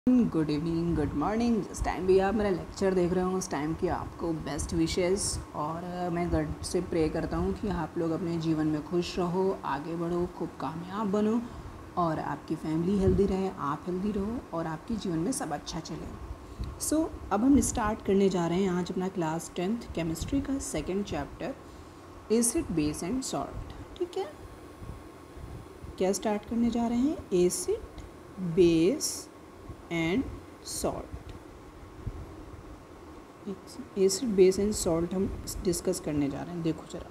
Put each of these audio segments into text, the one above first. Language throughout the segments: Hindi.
Good evening, good morning. जिस टाइम भी आप मेरा लेक्चर देख रहे हो उस टाइम की आपको बेस्ट विशेस। और मैं गॉड से प्रे करता हूँ कि आप लोग अपने जीवन में खुश रहो, आगे बढ़ो, खूब कामयाब बनो और आपकी फैमिली हेल्दी रहे, आप हेल्दी रहो और आपके जीवन में सब अच्छा चले। सो अब हम स्टार्ट करने जा रहे हैं आज अपना क्लास 10th केमिस्ट्री का second chapter, acid, base and salt. ठीक है, क्या स्टार्ट करने जा रहे हैं? Acid, base and salt. Acid, base and salt हम डिस्कस करने जा रहे हैं। देखो जरा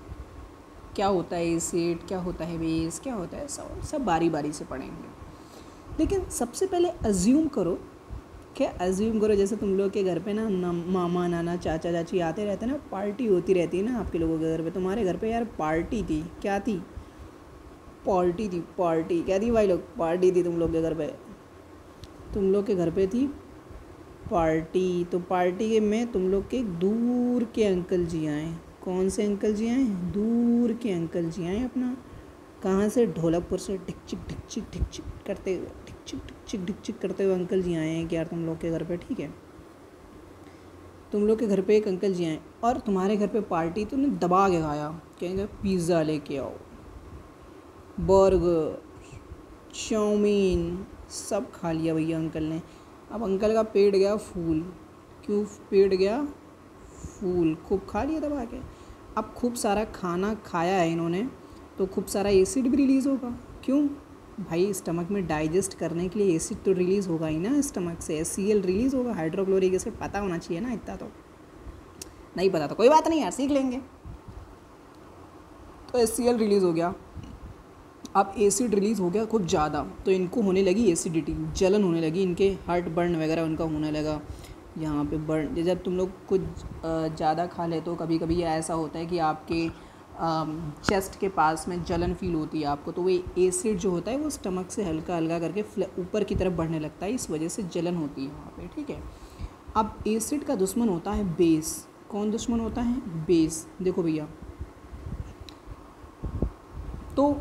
क्या होता है एसिड, क्या होता है बेस, क्या होता है सॉल्ट, सब बारी बारी से पढ़ेंगे। लेकिन सबसे पहले अज्यूम करो, क्या अज्यूम करो जैसे तुम लोग के घर पे ना मामा नाना चाचा चाची आते रहते हैं ना, पार्टी होती रहती है ना आपके लोगों के घर पे। तुम्हारे घर पे यार पार्टी थी, क्या थी? पार्टी थी। पार्टी क्या थी भाई लोग? पार्टी थी तुम लोग के घर पे। तुम लोग के घर पे थी पार्टी। तो पार्टी में तुम लोग के दूर के अंकल जी आए। कौन से अंकल जी आए? दूर के अंकल जी आए। अपना कहाँ से? ढोलकपुर से ढिकचिक ढिकचिक ढिकचिक करते हुए, ढिकचिक ढिकचिक ढिकचिक करते हुए अंकल जी आए हैं कि यार तुम लोग के घर पे। ठीक है, तुम लोग के घर पे एक अंकल जी आए और तुम्हारे घर पे पार्टी। तुमने दबा के खाया, कहेंगे पिज़्ज़ा लेके आओ, बर्गर, चाउमीन, सब खा लिया भैया अंकल ने। अब अंकल का पेट गया फूल। क्यों पेट गया फूल? खूब खा लिया दबा के। अब खूब सारा खाना खाया है इन्होंने तो खूब सारा एसिड भी रिलीज़ होगा। क्यों भाई? स्टमक में डाइजेस्ट करने के लिए एसिड तो रिलीज़ होगा ही ना, स्टमक से HCl रिलीज़ होगा, हाइड्रोक्लोरिक एसिड। पता होना चाहिए ना, इतना तो नहीं पता तो कोई बात नहीं यार, सीख लेंगे। तो HCl रिलीज़ हो गया। अब एसिड रिलीज़ हो गया खूब ज़्यादा, तो इनको होने लगी एसिडिटी, जलन होने लगी, इनके हार्ट बर्न वगैरह उनका होने लगा। यहाँ पे बर्न, जब तुम लोग कुछ ज़्यादा खा ले तो कभी कभी ऐसा होता है कि आपके चेस्ट के पास में जलन फील होती है आपको, तो वो एसिड जो होता है वो स्टमक से हल्का हल्का करके ऊपर की तरफ बढ़ने लगता है, इस वजह से जलन होती है वहाँ पे। ठीक है, अब एसिड का दुश्मन होता है बेस। कौन दुश्मन होता है? बेस। देखो भैया, तो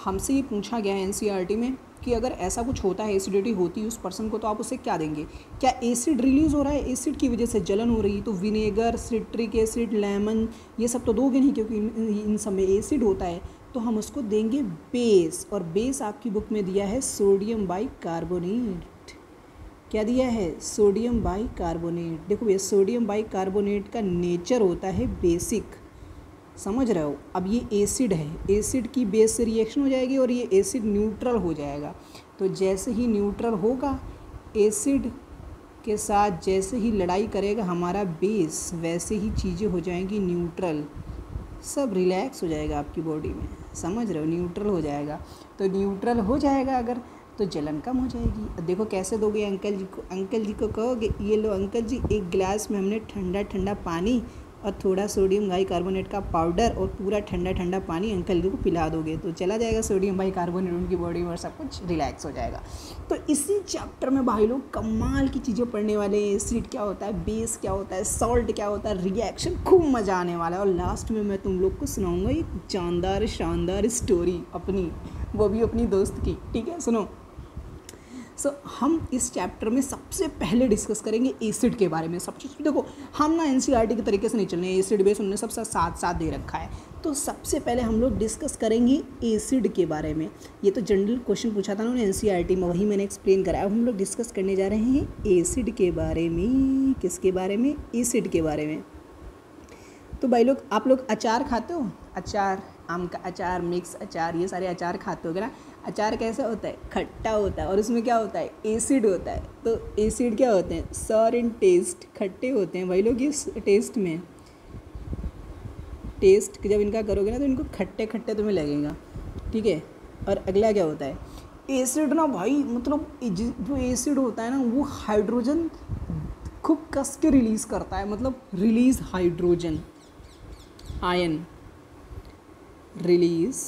हमसे ये पूछा गया है NCERT में कि अगर ऐसा कुछ होता है, एसिडिटी होती है उस पर्सन को, तो आप उसे क्या देंगे? क्या एसिड रिलीज़ हो रहा है, एसिड की वजह से जलन हो रही है, तो विनेगर, सिट्रिक एसिड, लेमन, ये सब तो दोगे नहीं क्योंकि इन सब में एसिड होता है। तो हम उसको देंगे बेस, और बेस आपकी बुक में दिया है सोडियम बाइकार्बोनेट। क्या दिया है? Sodium bicarbonate. देखो ये सोडियम बाइकार्बोनेट का नेचर होता है बेसिक, समझ रहे हो? अब ये एसिड है, एसिड की बेस से रिएक्शन हो जाएगी और ये एसिड न्यूट्रल हो जाएगा। तो जैसे ही न्यूट्रल होगा एसिड के साथ, जैसे ही लड़ाई करेगा हमारा बेस, वैसे ही चीज़ें हो जाएंगी न्यूट्रल, सब रिलैक्स हो जाएगा आपकी बॉडी में। समझ रहे हो? न्यूट्रल हो जाएगा। तो न्यूट्रल हो जाएगा अगर, तो जलन कम हो जाएगी। अब देखो कैसे दोगे अंकल जी को? अंकल जी को कहोगे ये लो अंकल जी, एक गिलास में हमने ठंडा ठंडा पानी और थोड़ा सोडियम बाइकार्बोनेट का पाउडर और पूरा ठंडा ठंडा पानी अंकल जी को पिला दोगे तो चला जाएगा सोडियम बाइकार्बोनेट उनकी बॉडी में और सब कुछ रिलैक्स हो जाएगा। तो इसी चैप्टर में भाई लोग कमाल की चीज़ें पढ़ने वाले हैं। एसिड क्या होता है, बेस क्या होता है, सॉल्ट क्या होता है, रिएक्शन, खूब मज़ा आने वाला है। और लास्ट में मैं तुम लोग को सुनाऊँगा एक जानदार शानदार स्टोरी अपनी, वो भी अपनी दोस्त की। ठीक है, सुनो। हम इस चैप्टर में सबसे पहले डिस्कस करेंगे एसिड के बारे में। सब चीज़ देखो, हम ना NCERT के तरीके से नहीं चल रहे हैं, एसिड बेस उन्होंने सब साथ साथ दे रखा है। तो सबसे पहले हम लोग डिस्कस करेंगे एसिड के बारे में। ये तो जनरल क्वेश्चन पूछा था उन्होंने NCERT में, वही मैंने एक्सप्लेन करा। अब हम लोग डिस्कस करने जा रहे हैं एसिड के बारे में। किसके बारे में? एसिड के बारे में। तो भाई लोग, आप लोग अचार खाते हो? अचार, आम का अचार, मिक्स अचार, ये सारे अचार खाते हो ना? अचार कैसा होता है? खट्टा होता है और उसमें क्या होता है? एसिड होता है। तो एसिड क्या होते हैं? सॉर इन टेस्ट, खट्टे होते हैं भाई लोग। इस टेस्ट में, टेस्ट जब इनका करोगे ना तो इनको खट्टे खट्टे तुम्हें लगेगा। ठीक है, और अगला क्या होता है? एसिड ना भाई, मतलब जो एसिड होता है ना वो हाइड्रोजन खूब कस के रिलीज़ करता है, मतलब release hydrogen ion, release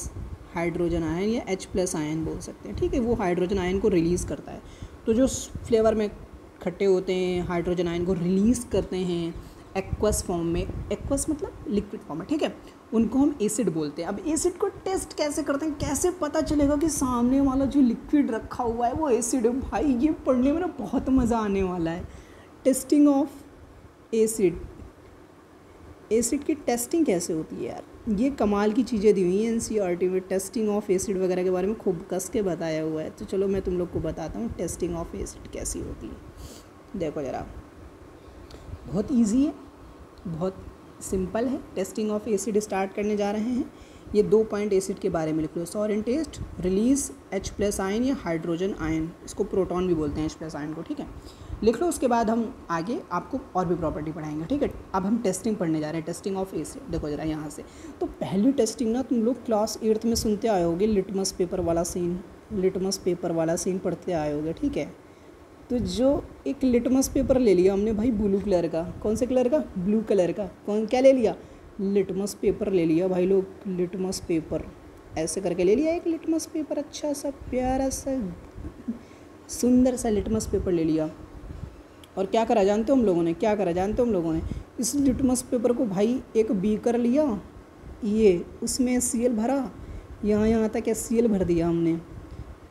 hydrogen ion या H+ आयन बोल सकते हैं। ठीक है, वो हाइड्रोजन आयन को रिलीज़ करता है। तो जो फ्लेवर में खट्टे होते हैं हाइड्रोजन आयन को रिलीज़ करते हैं, एक्वस फॉर्म में, एक्वस मतलब लिक्विड फॉर्म में, ठीक है, उनको हम एसिड बोलते हैं। अब एसिड को टेस्ट कैसे करते हैं, कैसे पता चलेगा कि सामने वाला जो लिक्विड रखा हुआ है वो एसिड है? भाई ये पढ़ने में ना बहुत मज़ा आने वाला है। टेस्टिंग ऑफ एसिड, एसिड की टेस्टिंग कैसे होती है यार, ये कमाल की चीज़ें दी हुई हैं एनसीईआरटी में। टेस्टिंग ऑफ एसिड वगैरह के बारे में खूब कस के बताया हुआ है। तो चलो मैं तुम लोग को बताता हूँ टेस्टिंग ऑफ एसिड कैसी होती है। देखो ज़रा, बहुत इजी है, बहुत सिंपल है। टेस्टिंग ऑफ एसिड स्टार्ट करने जा रहे हैं। ये 2 पॉइंट एसिड के बारे में लिख लो। सॉरेंट टेस्ट, रिलीज H+ आयन या हाइड्रोजन आयन, इसको प्रोटॉन भी बोलते हैं H+ आयन को, ठीक है, लिख लो। उसके बाद हम आगे आपको और भी प्रॉपर्टी पढ़ाएंगे, ठीक है। अब हम टेस्टिंग पढ़ने जा रहे हैं, टेस्टिंग ऑफ एसिड। देखो जरा यहाँ से, तो पहली टेस्टिंग ना तुम लोग क्लास 8th में सुनते आए होगे, लिटमस पेपर वाला सीन, लिटमस पेपर वाला सीन पढ़ते आए होगे, ठीक है। तो जो एक लिटमस पेपर ले लिया हमने भाई ब्लू कलर का, कौन से कलर का, ब्लू कलर का, कौन क्या ले लिया, लिटमस पेपर ले लिया भाई लोग, लिटमस पेपर ऐसे करके ले लिया एक लिटमस पेपर, अच्छा सा प्यारा सा सुंदर सा लिटमस पेपर ले लिया। और क्या करा जानते हो हम लोगों ने, क्या करा जानते हो हम लोगों ने, इस लिटमस पेपर को भाई एक बीकर लिया, ये उसमें HCl भरा, यहाँ तक HCl भर दिया हमने,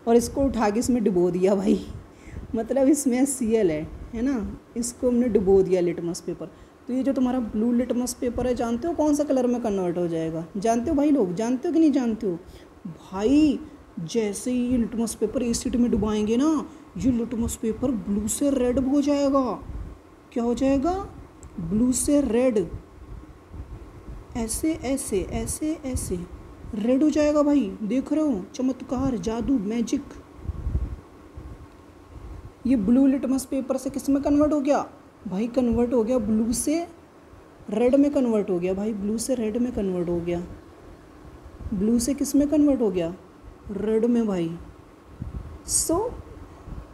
और इसको उठा के इसमें डुबो दिया भाई, मतलब इसमें HCl है ना, इसको हमने डुबो दिया लिटमस पेपर। तो ये जो तुम्हारा ब्लू लिटमस पेपर है, जानते हो कौन सा कलर में कन्वर्ट हो जाएगा, जानते हो भाई लोग, जानते हो कि नहीं जानते हो भाई? जैसे ही ये लिटमस पेपर एसिड में डुबाएंगे ना, ये लिटमस पेपर ब्लू से रेड हो जाएगा। क्या हो जाएगा, ब्लू से रेड, ऐसे ऐसे ऐसे ऐसे रेड हो जाएगा भाई, देख रहे हो, चमत्कार, जादू, मैजिक। ये ब्लू लिटमस पेपर से किस में कन्वर्ट हो गया भाई, कन्वर्ट हो गया ब्लू से रेड में कन्वर्ट हो गया भाई, ब्लू से रेड में कन्वर्ट हो गया, ब्लू से किस में कन्वर्ट हो गया, रेड में भाई। सो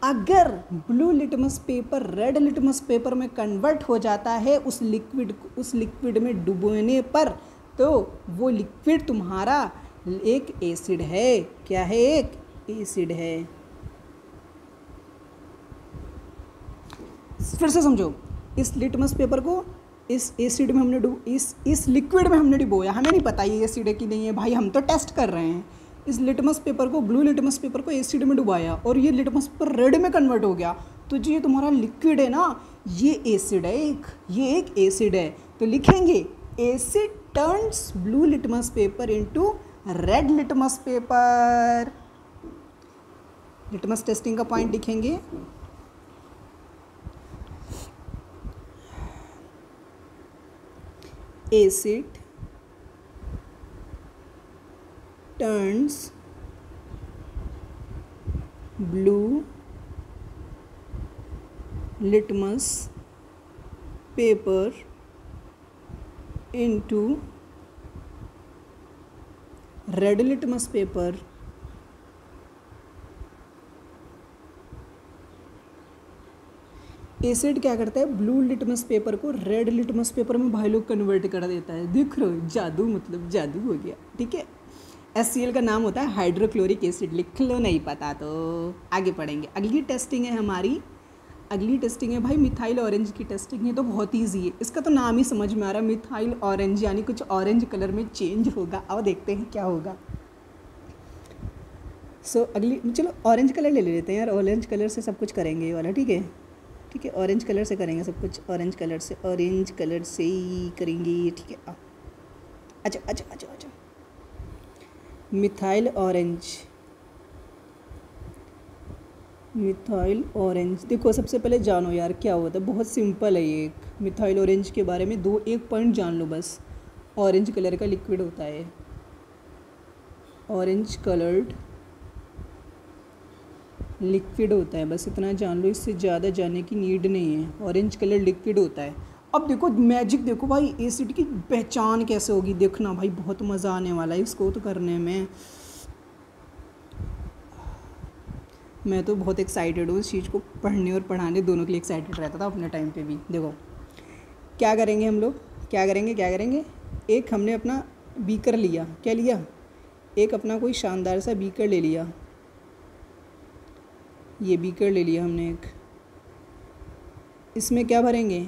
अगर blue litmus paper red litmus paper में कन्वर्ट हो जाता है उस लिक्विड में डुबोने पर, तो वो लिक्विड तुम्हारा एक एसिड है। क्या है, एक एसिड है। फिर से समझो, इस लिटमस पेपर को इस एसिड में हमने इस लिक्विड में हमने डुबोया, हमें नहीं पता ये एसिड है कि नहीं है भाई, हम तो टेस्ट कर रहे हैं। इस लिटमस पेपर को, ब्लू लिटमस पेपर को एसिड में डुबाया और ये लिटमस पेपर रेड में कन्वर्ट हो गया, तो जो ये तुम्हारा लिक्विड है ना, ये एसिड है, ये एक एसिड है। तो लिखेंगे asset turns blue litmus paper into red litmus paper. Litmus testing का पॉइंट लिखेंगे, acid turns blue litmus paper into red litmus paper acid क्या करता है, ब्लू लिटमस पेपर को रेड लिटमस पेपर में भाई लोग कन्वर्ट कर देता है। देख रहे हो, जादू, मतलब जादू हो गया, ठीक है। HCl का नाम होता है हाइड्रोक्लोरिक एसिड, लिख लो, नहीं पता तो आगे पढ़ेंगे। अगली टेस्टिंग है हमारी, अगली टेस्टिंग है भाई मिथाइल ऑरेंज की टेस्टिंग है। तो बहुत ईजी है, इसका तो नाम ही समझ में आ रहा है, मिथाइल ऑरेंज, यानी कुछ ऑरेंज कलर में चेंज होगा। अब देखते हैं क्या होगा। सो अगली, चलो ऑरेंज कलर ले लेते हैं यार, ऑरेंज कलर से सब कुछ करेंगे ये वाला, ठीक है, ठीक है, ऑरेंज कलर से करेंगे सब कुछ, ऑरेंज कलर से ही करेंगे, ठीक है। अच्छा अच्छा अच्छा अच्छा, मिथाइल ऑरेंज देखो, सबसे पहले जानो यार क्या होता है, बहुत सिंपल है ये। एक मिथाइल ऑरेंज के बारे में एक पॉइंट जान लो बस, ऑरेंज कलर का लिक्विड होता है, ऑरेंज कलर्ड लिक्विड होता है, बस इतना जान लो, इससे ज़्यादा जानने की नीड नहीं है। ऑरेंज कलर लिक्विड होता है। अब देखो मैजिक, देखो भाई एसिड की पहचान कैसे होगी, देखना भाई, बहुत मज़ा आने वाला है इसको तो करने में। मैं तो बहुत एक्साइटेड हूँ इस चीज़ को पढ़ने और पढ़ाने दोनों के लिए एक्साइटेड रहता था अपने टाइम पे भी। देखो क्या करेंगे हम लोग, क्या करेंगे, एक हमने अपना बीकर लिया, क्या लिया, एक अपना कोई शानदार सा बीकर ले लिया, ये बीकर ले लिया हमने एक, इसमें क्या भरेंगे,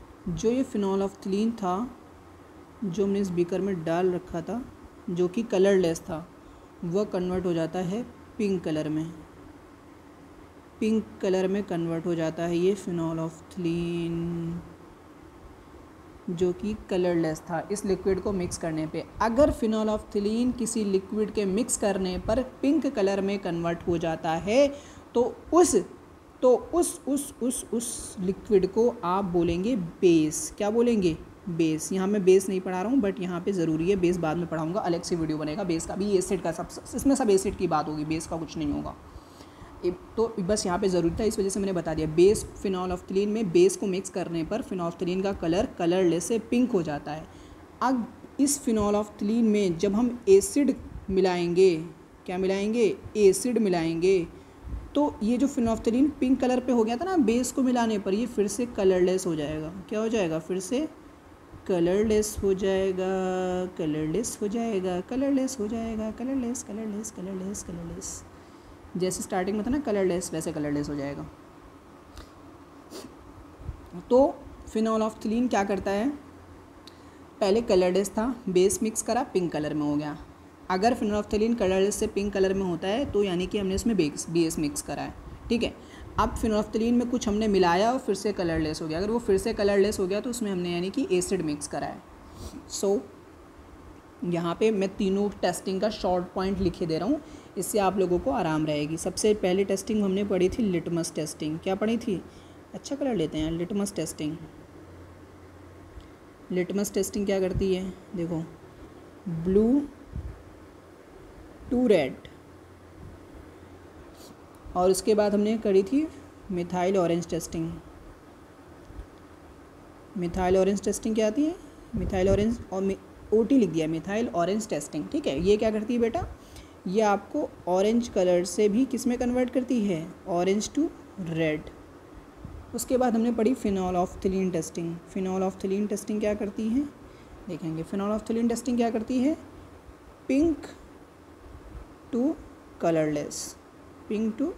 जो ये फिनोल्फ्थलीन था जो हमने इस बीकर में डाल रखा था, जो कि कलरलेस था, वह कन्वर्ट हो जाता है पिंक कलर में। पिंक कलर में कन्वर्ट हो जाता है ये फिनोल्फ्थलीन जो कि कलरलेस था इस लिक्विड को मिक्स करने पे। अगर फिनोल्फ्थलीन किसी लिक्विड के मिक्स करने पर पिंक कलर में कन्वर्ट हो जाता है तो उस लिक्विड को आप बोलेंगे बेस। क्या बोलेंगे? बेस। यहाँ मैं बेस नहीं पढ़ा रहा हूँ, बट यहाँ पे ज़रूरी है, बेस बाद में पढ़ाऊँगा, अलग से वीडियो बनेगा बेस का भी। एसिड का सब, इसमें सब एसिड की बात होगी, बेस का कुछ नहीं होगा। तो बस यहाँ पे ज़रूरी था, इस वजह से मैंने बता दिया। बेस फिनोल्फ्थलीन में बेस को मिक्स करने पर फिनोल्फ्थलीन का कलर कलरलेस से पिंक हो जाता है। अब इस फिनोल्फ्थलीन में जब हम एसिड मिलाएंगे, क्या मिलाएंगे? एसिड मिलाएंगे, तो ये जो फिनोल्फ्थलीन पिंक कलर पे हो गया था ना बेस को मिलाने पर, ये फिर से कलरलेस हो जाएगा। क्या हो जाएगा? फिर से कलरलेस हो जाएगा, कलरलेस हो जाएगा, कलरलेस हो जाएगा, कलरलेस कलरलेस कलरलेस कलरलेस। जैसे स्टार्टिंग में था ना कलरलेस, वैसे कलरलेस हो जाएगा। तो फिनोल्फ्थलीन क्या करता है? पहले कलरलेस था, बेस मिक्स करा, पिंक कलर में हो गया। अगर फिनोल्फ्थलीन कलरलेस से पिंक कलर में होता है तो यानी कि हमने इसमें बेस मिक्स करा है, ठीक है। अब फिनोल्फ्थलीन में कुछ हमने मिलाया और फिर से कलरलेस हो गया। अगर वो फिर से कलरलेस हो गया तो उसमें हमने यानी कि एसिड मिक्स करा है। सो यहाँ पे मैं तीनों टेस्टिंग का शॉर्ट पॉइंट लिखे दे रहा हूँ, इससे आप लोगों को आराम रहेगी। सबसे पहले टेस्टिंग हमने पढ़ी थी लिटमस टेस्टिंग। क्या पढ़ी थी? अच्छा कलर लेते हैं, लिटमस टेस्टिंग। लिटमस टेस्टिंग क्या करती है? देखो, ब्लू टू रेड, और उसके बाद हमने करी थी methyl orange testing. Methyl orange testing क्या आती है? मिथाइल ऑरेंज, और OT लिख दिया, मिथाइल ऑरेंज टेस्टिंग, ठीक है। ये क्या करती है बेटा? ये आपको ऑरेंज कलर से भी किस में कन्वर्ट करती है? Orange to red. उसके बाद हमने पढ़ी फिनोल्फ्थलीन टेस्टिंग। फिनोल्फ्थलीन टेस्टिंग क्या करती है? देखेंगे। फिनोल्फ्थलीन टेस्टिंग क्या करती है? Pink to colourless, pink to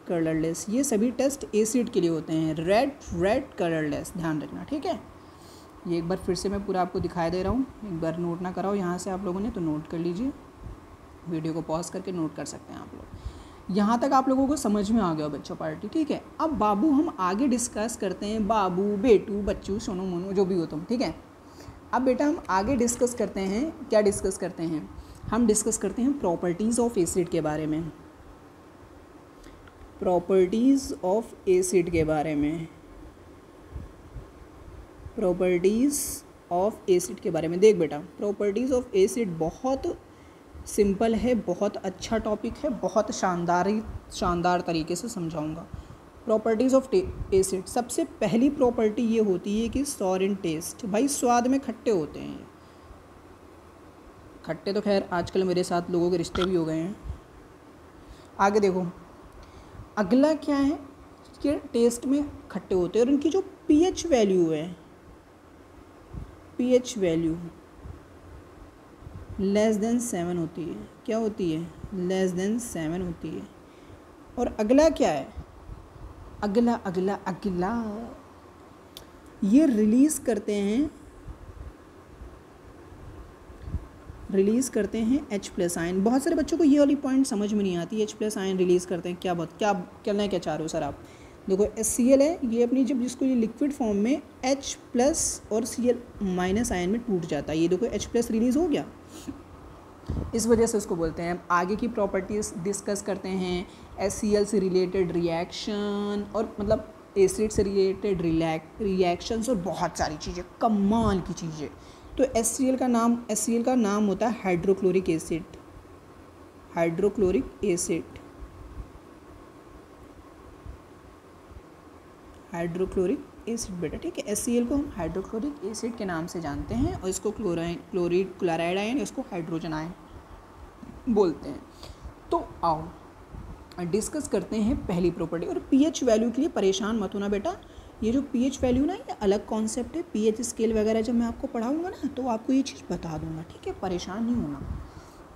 colourless. ये सभी टेस्ट एसिड के लिए होते हैं। रेड कलरलेस, ध्यान रखना, ठीक है। ये एक बार फिर से मैं पूरा आपको दिखाई दे रहा हूँ, एक बार नोट ना कराओ यहाँ से आप लोगों ने तो नोट कर लीजिए, वीडियो को पॉज करके नोट कर सकते हैं आप लोग। यहाँ तक आप लोगों को समझ में आ गया बच्चों पार्टी, ठीक है। अब बाबू हम आगे डिस्कस करते हैं, बाबू, बेटू, बच्चू, सोनू, मोनू, जो भी हो तुम, ठीक है। अब बेटा हम आगे डिस्कस करते हैं, क्या डिस्कस करते हैं? हम डिस्कस करते हैं प्रॉपर्टीज़ ऑफ एसिड के बारे में, प्रॉपर्टीज़ ऑफ एसिड के बारे में, प्रॉपर्टीज़ ऑफ एसिड के बारे में। देख बेटा, प्रॉपर्टीज़ ऑफ एसिड बहुत सिंपल है, बहुत अच्छा टॉपिक है, बहुत शानदार तरीके से समझाऊंगा। प्रॉपर्टीज़ ऑफ एसिड, सबसे पहली प्रॉपर्टी ये होती है कि सॉर इन टेस्ट। भाई स्वाद में खट्टे होते हैं। खट्टे तो खैर आजकल मेरे साथ लोगों के रिश्ते भी हो गए हैं। आगे देखो, अगला क्या है कि टेस्ट में खट्टे होते हैं और उनकी जो pH वैल्यू है, pH वैल्यू लेस देन 7 होती है। क्या होती है? लेस देन 7 होती है। और अगला क्या है? अगला ये रिलीज़ करते हैं H+ आयन। बहुत सारे बच्चों को ये वाली पॉइंट समझ में नहीं आती। H+ आयन रिलीज़ करते हैं, क्या कहना क्या चाह रहे हो सर आप? देखो HCl है ये अपनी, जब जिसको ये लिक्विड फॉर्म में H+ और Cl- आयन में टूट जाता है, ये देखो H+ रिलीज़ हो गया, इस वजह से उसको बोलते हैं। आगे की प्रॉपर्टीज़ डिस्कस करते हैं, HCl से रिलेटेड रिएक्शन, और मतलब एसिड से रिलेटेड रिएक्शंस, और बहुत सारी चीज़ें, कमाल की चीज़ें। तो HCl का नाम होता है hydrochloric acid. Hydrochloric acid, hydrochloric acid बेटा, ठीक है। HCl को हम हाइड्रोक्लोरिक एसिड के नाम से जानते हैं, और इसको क्लोराइड आयन, इसको हाइड्रोजन आयन बोलते हैं। तो आओ डिस्कस करते हैं पहली प्रॉपर्टी। और pH वैल्यू के लिए परेशान मत होना बेटा, ये जो pH वैल्यू ना, ये अलग कॉन्सेप्ट है। pH स्केल वगैरह जब मैं आपको पढ़ाऊँगा ना तो आपको ये चीज़ बता दूँगा, ठीक है, परेशान नहीं होना।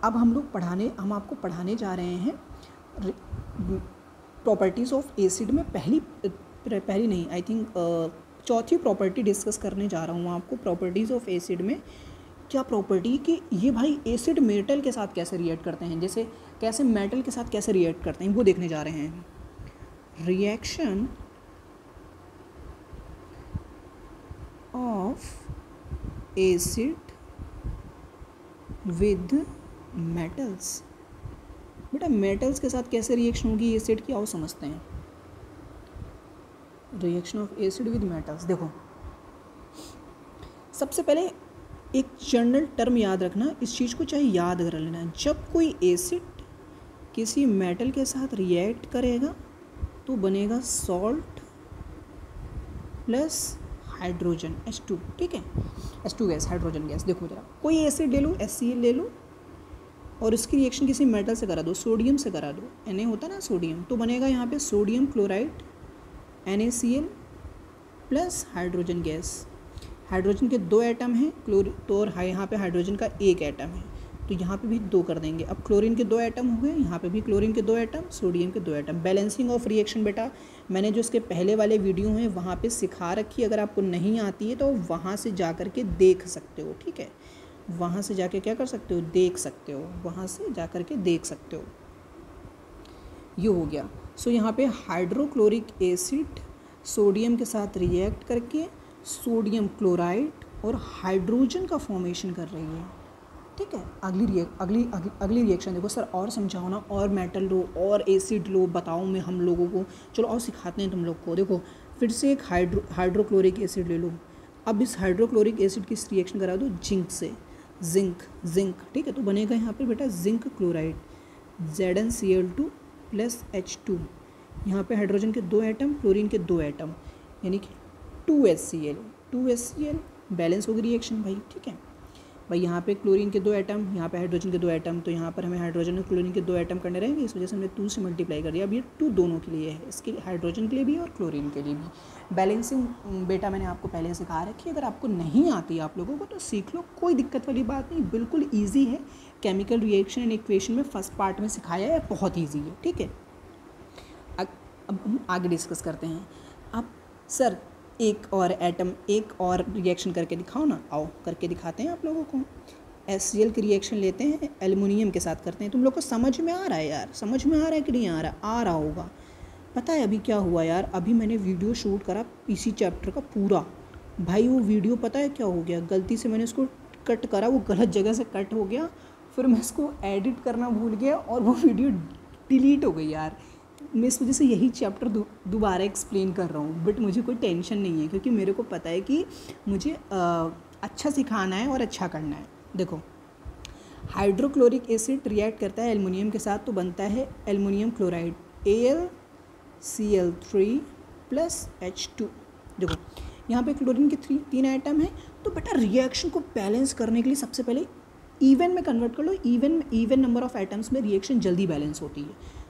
अब हम आपको पढ़ाने जा रहे हैं प्रॉपर्टीज़ ऑफ एसिड में पहली नहीं, आई थिंक चौथी प्रॉपर्टी डिस्कस करने जा रहा हूँ आपको प्रॉपर्टीज़ ऑफ एसिड में। क्या प्रॉपर्टी कि ये भाई एसिड मेटल के साथ कैसे रिएक्ट करते हैं, जैसे कैसे मेटल के साथ कैसे रिएक्ट करते हैं वो देखने जा रहे हैं। Reaction of acid with metals. बेटा मेटल्स के साथ कैसे रिएक्शन होगी एसिड की, आओ समझते हैं। Reaction of acid with metals, देखो सबसे पहले एक जनरल टर्म याद रखना, इस चीज़ को चाहे याद कर लेना। जब कोई एसिड किसी मेटल के साथ रिएक्ट करेगा तो बनेगा सॉल्ट प्लस हाइड्रोजन H2, ठीक है, H2 गैस, हाइड्रोजन गैस। देखो जरा, कोई एसिड ले लो, HCl ले लो और इसकी रिएक्शन किसी मेटल से करा दो, सोडियम से करा दो, Na होता ना सोडियम, तो बनेगा यहाँ पे sodium chloride NaCl plus hydrogen gas. Hydrogen के 2 एटम हैं, तो और यहाँ पे हाइड्रोजन का 1 एटम है, तो यहाँ पे भी 2 कर देंगे। अब क्लोरीन के 2 एटम हो गए, यहाँ पे भी क्लोरीन के 2 एटम, सोडियम के 2 एटम। बैलेंसिंग ऑफ रिएक्शन बेटा मैंने जो इसके पहले वाले वीडियो हैं वहाँ पे सिखा रखी है, अगर आपको नहीं आती है तो वहाँ से जा कर के देख सकते हो, ठीक है, वहाँ से जाके क्या कर सकते हो, देख सकते हो, वहाँ से जा कर के देख सकते हो। ये हो गया। सो यहाँ पे हाइड्रोक्लोरिक एसिड सोडियम के साथ रिएक्ट करके सोडियम क्लोराइड और हाइड्रोजन का फॉर्मेशन कर रही है, ठीक है। अगली रिएक्शन देखो सर, और समझाओ ना, और मेटल लो और एसिड लो, बताओ मैं हम लोगों को, चलो और सिखाते हैं तुम लोग को। देखो फिर से एक हाइड्रोक्लोरिक एसिड ले लो। अब इस हाइड्रोक्लोरिक एसिड की रिएक्शन करा दो जिंक से, जिंक, ठीक है, तो बनेगा यहाँ पे बेटा zinc chloride ZnCl2 plus H2। यहाँ पे हाइड्रोजन के 2 एटम, क्लोरीन के 2 एटम, यानी कि 2HCl बैलेंस होगी रिएक्शन भाई, ठीक है भाई। यहाँ पे क्लोरीन के 2 एटम, यहाँ पे हाइड्रोजन के 2 एटम, तो यहाँ पर हमें हाइड्रोजन और क्लोरीन के 2 एटम करने रहेंगे, इस वजह से हमने 2 से मल्टीप्लाई कर दिया। अब ये 2 दोनों के लिए है, इसके हाइड्रोजन के लिए भी और क्लोरीन के लिए भी। बैलेंसिंग बेटा मैंने आपको पहले सिखा रखी है, अगर आपको नहीं आती आप लोगों को तो सीख लो, कोई दिक्कत वाली बात नहीं, बिल्कुल ईजी है। केमिकल रिएक्शन एंड इक्वेशन में फर्स्ट पार्ट में सिखाया है, बहुत ईजी है, ठीक है। अब हम आगे डिस्कस करते हैं। अब सर एक और रिएक्शन करके दिखाओ ना, आओ करके दिखाते हैं आप लोगों को। HCl की रिएक्शन लेते हैं, एल्युमिनियम के साथ करते हैं। तुम लोग को समझ में आ रहा है यार, समझ में आ रहा है कि नहीं आ रहा होगा। पता है अभी क्या हुआ यार, अभी मैंने वीडियो शूट करा PC चैप्टर का पूरा, भाई वो वीडियो पता है क्या हो गया, गलती से मैंने उसको कट करा, वो गलत जगह से कट हो गया, फिर मैं इसको एडिट करना भूल गया और वो वीडियो डिलीट हो गई यार। मैं इस वजह से यही चैप्टर दोबारा एक्सप्लेन कर रहा हूँ, बट मुझे कोई टेंशन नहीं है, क्योंकि मेरे को पता है कि मुझे अच्छा सिखाना है और अच्छा करना है। देखो हाइड्रोक्लोरिक एसिड रिएक्ट करता है एल्युमिनियम के साथ, तो बनता है aluminium chloride AlCl3 plus H2। देखो यहाँ पे क्लोरीन के 3 आइटम हैं, तो बेटा रिएक्शन को बैलेंस करने के लिए सबसे पहले इवन में कन्वर्ट कर लो। इवन नंबर ऑफ आइटम्स में रिएक्शन जल्दी बैलेंस होती है।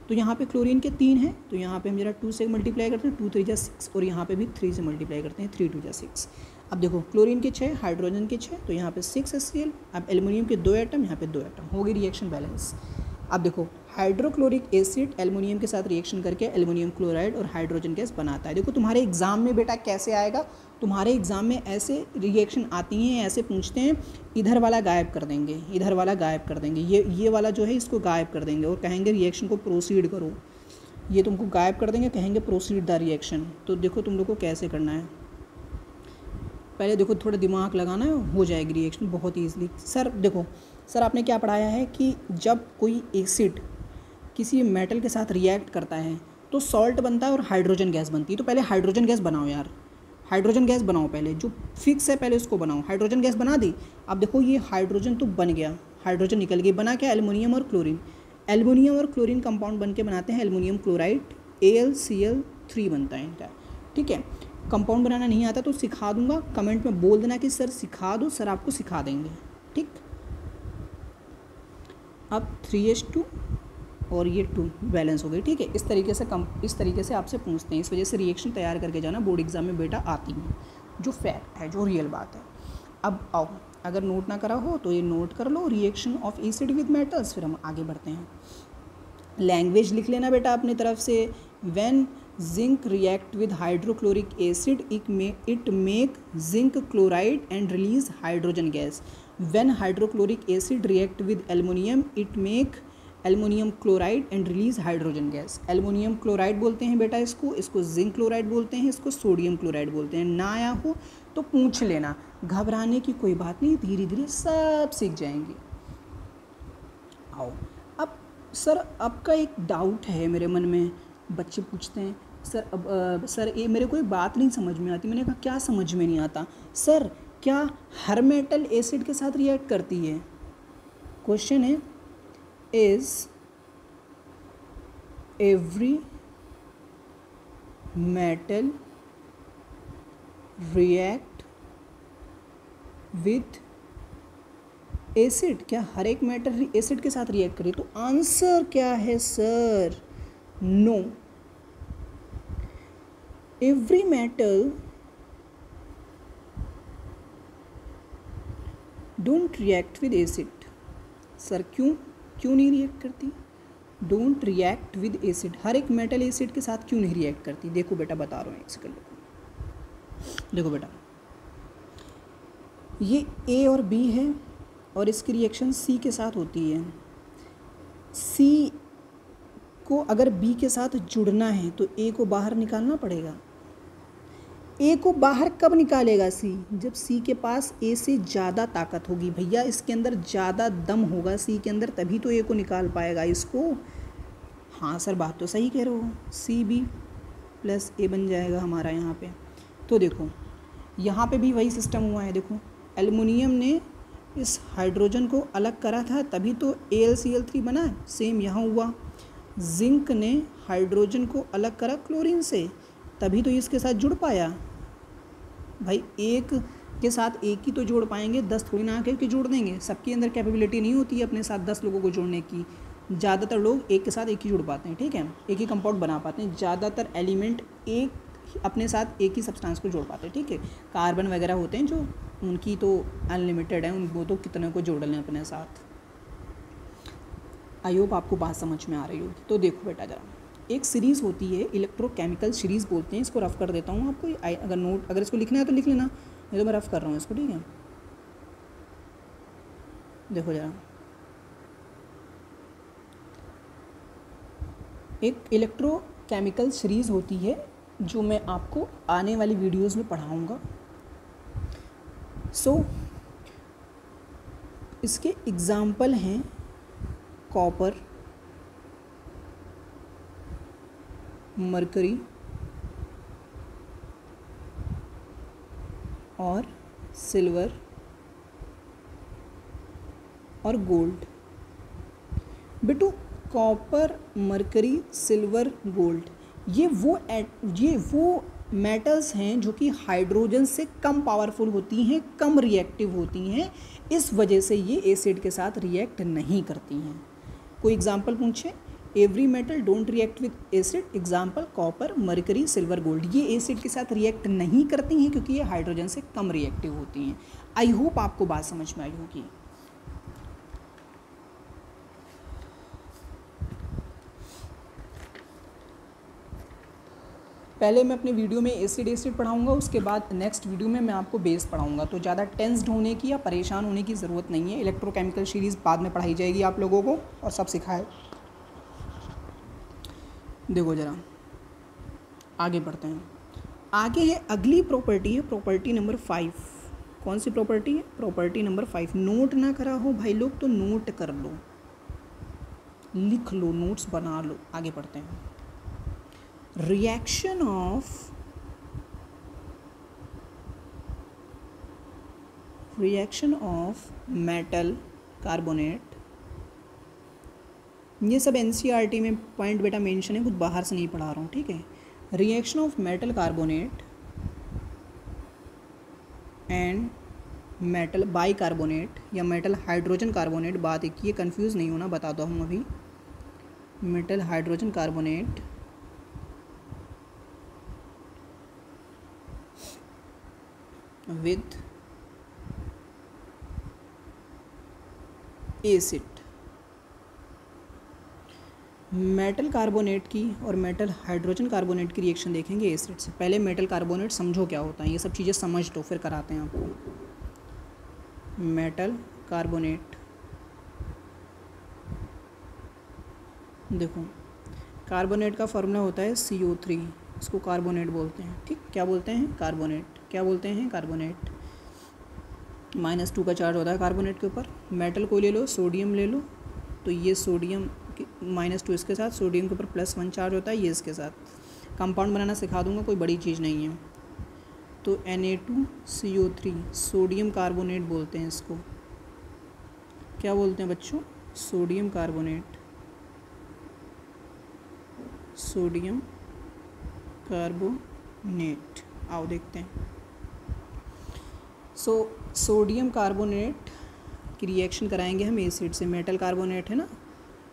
तो यहाँ पे क्लोरीन के 3 हैं, तो यहाँ पे हम जरा 2 से मल्टीप्लाई करते हैं, 2 3 जा 6, और यहाँ पे भी 3 से मल्टीप्लाई करते हैं, 3 2 जा 6। अब देखो क्लोरीन के 6, हाइड्रोजन के 6, तो यहाँ पे 6 HCl। अब एल्युमिनियम के 2 एटम, यहाँ पे 2 एटम, हो गई रिएक्शन बैलेंस। अब देखो हाइड्रोक्लोरिक एसिड एल्युमिनियम के साथ रिएक्शन करके एल्युमिनियम क्लोराइड और हाइड्रोजन गैस बनाता है। देखो तुम्हारे एग्जाम में बेटा कैसे आएगा, तुम्हारे एग्जाम में ऐसे रिएक्शन आती हैं, ऐसे पूछते हैं, इधर वाला गायब कर देंगे, इधर वाला गायब कर देंगे, ये वाला जो है इसको गायब कर देंगे और कहेंगे रिएक्शन को प्रोसीड करो, ये तुमको गायब कर देंगे, कहेंगे प्रोसीड द रिएक्शन। तो देखो तुम लोग को कैसे करना है, पहले देखो थोड़ा दिमाग लगाना है, हो जाएगी रिएक्शन बहुत ईजिली। सर देखो सर आपने क्या पढ़ाया है कि जब कोई एसिड किसी मेटल के साथ रिएक्ट करता है तो सॉल्ट बनता है और हाइड्रोजन गैस बनती है। तो पहले हाइड्रोजन गैस बनाओ यार, हाइड्रोजन गैस बनाओ, पहले जो फिक्स है पहले उसको बनाओ। हाइड्रोजन गैस बना दी। अब देखो ये हाइड्रोजन तो बन गया, हाइड्रोजन निकल गई, बना क्या, एल्युमिनियम और क्लोरीन। एल्युमिनियम और क्लोरीन कंपाउंड बन के बनाते हैं एल्युमिनियम क्लोराइड, AlCl3 बनता है इनका, ठीक है। कंपाउंड बनाना नहीं आता तो सिखा दूंगा, कमेंट में बोल देना कि सर सिखा दो, सर आपको सिखा देंगे, ठीक। अब 3H2 और ये 2 बैलेंस हो गई, ठीक है। इस तरीके से आपसे पूछते हैं, इस वजह से रिएक्शन तैयार करके जाना, बोर्ड एग्जाम में बेटा आती है, जो फैक्ट है, जो रियल बात है। अब आओ, अगर नोट ना करा हो तो ये नोट कर लो, reaction of acid with metals. फिर हम आगे बढ़ते हैं। लैंग्वेज लिख लेना बेटा अपनी तरफ से, when zinc react with hydrochloric acid, it make zinc chloride and release hydrogen gas. When hydrochloric acid react with aluminum, it make aluminium chloride and release hydrogen gas. Aluminium chloride बोलते हैं बेटा इसको जिंक क्लोराइड बोलते हैं, इसको सोडियम क्लोराइड बोलते हैं. ना आया हो तो पूछ लेना, घबराने की कोई बात नहीं, धीरे धीरे सब सीख जाएंगे. आओ अब सर, आपका एक डाउट है मेरे मन में, बच्चे पूछते हैं सर अब सर ये मेरे को एक बात नहीं समझ में आती. मैंने कहा क्या समझ में नहीं आता? सर क्या हर मेटल एसिड के साथ रिएक्ट करती है? क्वेश्चन है, is every metal react with acid? क्या हर एक मेटल एसिड के साथ रिएक्ट करे? तो आंसर क्या है sir? No. Every metal don't react with acid. Sir क्यों नहीं रिएक्ट करती? डोंट रिएक्ट विद एसिड, हर एक मेटल एसिड के साथ क्यों नहीं रिएक्ट करती? देखो बेटा बता रहा हूँ, एक सेकंड देखो बेटा, ये ए और बी है और इसकी रिएक्शन सी के साथ होती है. सी को अगर बी के साथ जुड़ना है तो ए को बाहर निकालना पड़ेगा. ए को बाहर कब निकालेगा सी? जब सी के पास ए से ज़्यादा ताकत होगी. भैया इसके अंदर ज़्यादा दम होगा सी के अंदर, तभी तो ए को निकाल पाएगा इसको. हाँ सर बात तो सही कह रहे हो, सी बी प्लस ए बन जाएगा हमारा यहाँ पे. तो देखो यहाँ पे भी वही सिस्टम हुआ है. देखो एल्युमिनियम ने इस हाइड्रोजन को अलग करा था, तभी तो AlCl3 बना है. सेम यहाँ हुआ, जिंक ने हाइड्रोजन को अलग करा क्लोरीन से, तभी तो इसके साथ जुड़ पाया. भाई एक के साथ एक ही तो जोड़ पाएंगे, 10 थोड़ी ना आके जोड़ देंगे. सबके अंदर कैपेबिलिटी नहीं होती है अपने साथ 10 लोगों को जोड़ने की. ज़्यादातर लोग एक के साथ एक ही जुड़ पाते हैं, ठीक है, एक ही कंपाउंड बना पाते हैं. ज़्यादातर एलिमेंट एक अपने साथ एक ही सब्सटेंस को जोड़ पाते हैं, ठीक है. कार्बन वगैरह होते हैं जो, उनकी तो अनलिमिटेड है, उनको तो कितने को जोड़ लें अपने साथ. आई होप आपको बात समझ में आ रही होगी. तो देखो बेटा जरा, एक सीरीज़ होती है इलेक्ट्रोकेमिकल सीरीज़ बोलते हैं इसको. रफ़ कर देता हूँ आपको, अगर इसको लिखना है तो लिख लेना, नहीं तो मैं रफ़ कर रहा हूँ इसको, ठीक है. देखो जरा, एक इलेक्ट्रोकेमिकल सीरीज़ होती है जो मैं आपको आने वाली वीडियोस में पढ़ाऊँगा. सो इसके एग्ज़ाम्पल हैं कॉपर, मरकरी और सिल्वर और गोल्ड. बेटू कॉपर, मरकरी, सिल्वर, गोल्ड, ये वो मेटल्स हैं जो कि हाइड्रोजन से कम पावरफुल होती हैं, कम रिएक्टिव होती हैं. इस वजह से ये एसिड के साथ रिएक्ट नहीं करती हैं. कोई एग्जांपल पूछे? Every metal don't react with acid. Example copper, mercury, silver, gold. ये एसिड के साथ रिएक्ट नहीं करती हैं क्योंकि ये हाइड्रोजन से कम रिएक्टिव होती हैं. आई होप आपको बात समझ में आई होगी. पहले मैं अपने वीडियो में एसिड पढ़ाऊंगा, उसके बाद नेक्स्ट वीडियो में मैं आपको बेस पढ़ाऊंगा. तो ज़्यादा टेंस्ड होने की या परेशान होने की ज़रूरत नहीं है. इलेक्ट्रोकेमिकल सीरीज़ बाद में पढ़ाई जाएगी आप लोगों को और सब सिखाए. देखो ज़रा आगे बढ़ते हैं. आगे है अगली प्रॉपर्टी है प्रॉपर्टी नंबर 5. कौन सी प्रॉपर्टी है? Property number 5. नोट ना करा हो भाई लोग तो नोट कर लो, लिख लो, नोट्स बना लो. आगे बढ़ते हैं. Reaction of metal carbonate. ये सब NCERT में पॉइंट बेटा मेंशन है, खुद बाहर से नहीं पढ़ा रहा हूँ, ठीक है. Reaction of metal carbonate and metal bicarbonate या मेटल हाइड्रोजन कार्बोनेट. बात एक ही है, कन्फ्यूज़ नहीं होना, बताता हूँ अभी. Metal hydrogen carbonate with acid. Metal carbonate की और मेटल हाइड्रोजन कार्बोनेट की रिएक्शन देखेंगे एसिड से। पहले मेटल कार्बोनेट समझो क्या होता है, ये सब चीज़ें समझ दो फिर कराते हैं आपको। मेटल कार्बोनेट, देखो कार्बोनेट का फॉर्मूला होता है CO3, इसको कार्बोनेट बोलते हैं। ठीक, क्या बोलते हैं? कार्बोनेट। क्या बोलते हैं? कार्बोनेट। -2 का चार्ज होता है कार्बोनेट के ऊपर। मेटल को ले लो, सोडियम ले लो, तो ये सोडियम -2 इसके साथ, सोडियम के ऊपर +1 चार्ज होता है, ये इसके साथ। कंपाउंड बनाना सिखा दूंगा, कोई बड़ी चीज़ नहीं है। तो Na2CO3 सोडियम कार्बोनेट बोलते हैं इसको। क्या बोलते हैं बच्चों? Sodium carbonate. सोडियम कार्बोनेट, आओ देखते हैं। सोडियम कार्बोनेट की रिएक्शन कराएंगे हम एसिड से। मेटल कार्बोनेट है ना,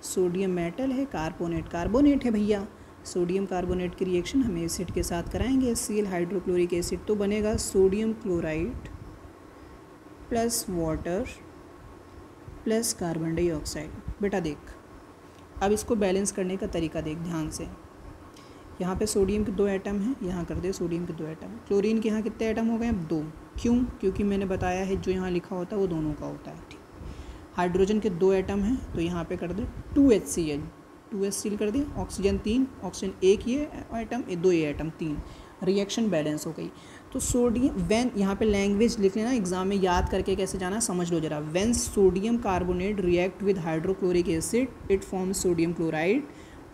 सोडियम मेटल है, कार्बोनेट कार्बोनेट है भैया। सोडियम कार्बोनेट की रिएक्शन हम एसिड के साथ कराएंगे, HCl हाइड्रोक्लोरिक एसिड। तो बनेगा sodium chloride plus water plus carbon dioxide. बेटा देख, अब इसको बैलेंस करने का तरीका देख ध्यान से। यहाँ पे सोडियम के 2 एटम हैं, यहाँ कर दे सोडियम के 2 एटम। क्लोरीन के यहाँ कितने एटम हो गए? अब 2। क्यों? क्योंकि मैंने बताया है जो यहाँ लिखा होता है वो दोनों का होता है। ठीक, हाइड्रोजन के 2 एटम हैं, तो यहाँ पे कर दे 2HCl। 2HCl कर दिया। ऑक्सीजन 3, ऑक्सीजन 1 ये एटम, 2 ये एटम 3। रिएक्शन बैलेंस हो गई। तो सोडियम व्हेन, यहाँ पे लैंग्वेज लिख लेना, एग्जाम में याद करके कैसे जाना समझ लो जरा। When sodium carbonate react with hydrochloric acid it forms sodium chloride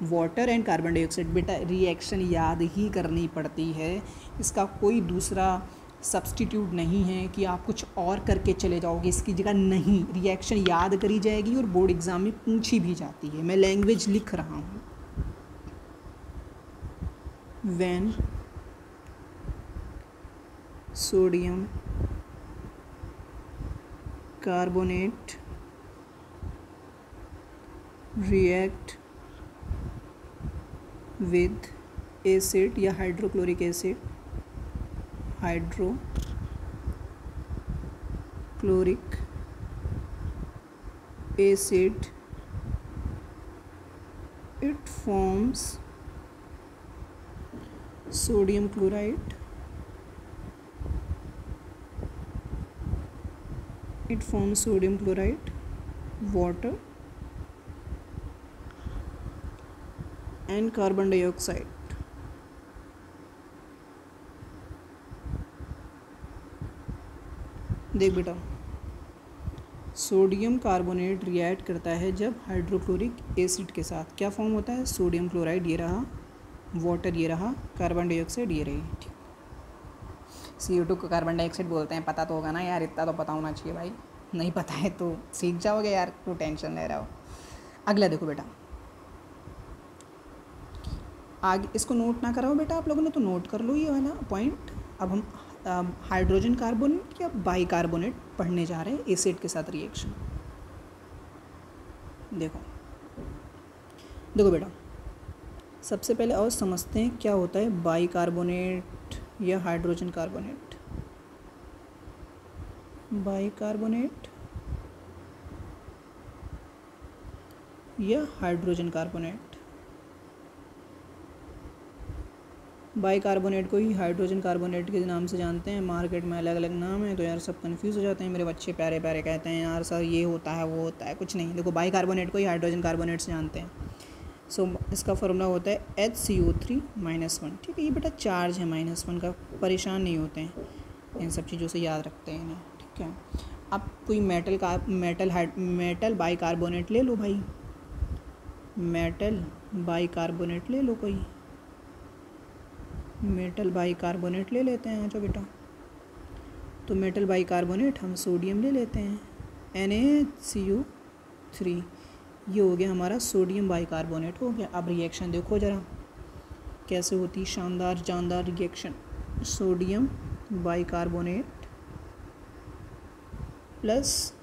water and carbon dioxide. बेटा रिएक्शन याद ही करनी पड़ती है, इसका कोई दूसरा सब्सटीट्यूट नहीं है कि आप कुछ और करके चले जाओगे इसकी जगह। नहीं, रिएक्शन याद करी जाएगी और बोर्ड एग्जाम में पूछी भी जाती है। मैं लैंग्वेज लिख रहा हूँ। When sodium carbonate react with acid या hydrochloric acid, hydrochloric acid, it forms sodium chloride, it forms sodium chloride, water and carbon dioxide. देख बेटा, सोडियम कार्बोनेट रिएक्ट करता है जब हाइड्रोक्लोरिक एसिड के साथ। क्या फॉर्म होता है? सोडियम क्लोराइड ये रहा, वाटर ये रहा, कार्बन डाइऑक्साइड ये रही। ठीक, CO2 को कार्बन डाइऑक्साइड बोलते हैं, पता तो होगा ना यार, इतना तो पता होना चाहिए भाई। नहीं पता है तो सीख जाओगे यार, क्यों टेंशन ले रहा हो। अगला देखो बेटा, आगे इसको नोट ना कराओ बेटा आप लोगों ने, तो नोट कर लो ये वाला पॉइंट। अब हम हाइड्रोजन कार्बोनेट या बाइकार्बोनेट पढ़ने जा रहे हैं एसिड के साथ रिएक्शन। देखो देखो बेटा, सबसे पहले और समझते हैं क्या होता है बाइकार्बोनेट या हाइड्रोजन कार्बोनेट। बाइकार्बोनेट या हाइड्रोजन कार्बोनेट। बाइकार्बोनेट को ही हाइड्रोजन कार्बोनेट के नाम से जानते हैं, मार्केट में अलग अलग नाम है, तो यार सब कंफ्यूज हो जाते हैं। मेरे बच्चे प्यारे प्यारे कहते हैं यार सर ये होता है वो होता है, कुछ नहीं। देखो बाइकार्बोनेट को ही हाइड्रोजन कार्बोनेट से जानते हैं। सो इसका फॉर्मूला होता है HCO3-1। ठीक है, ये बेटा चार्ज है -1 का, परेशान नहीं होते हैं, इन सब चीज़ों से याद रखते हैं इन्हें। ठीक है, अब कोई मेटल बाइकार्बोनेट ले लो भाई, मेटल बाइकार्बोनेट ले लो, कोई मेटल बाइकार्बोनेट ले लेते हैं। अच्छा बेटा, तो मेटल बाइकार्बोनेट हम सोडियम ले लेते हैं, NaCO3, ये हो गया हमारा सोडियम बाइकार्बोनेट हो गया। अब रिएक्शन देखो ज़रा कैसे होती, शानदार जानदार reaction. Sodium bicarbonate plus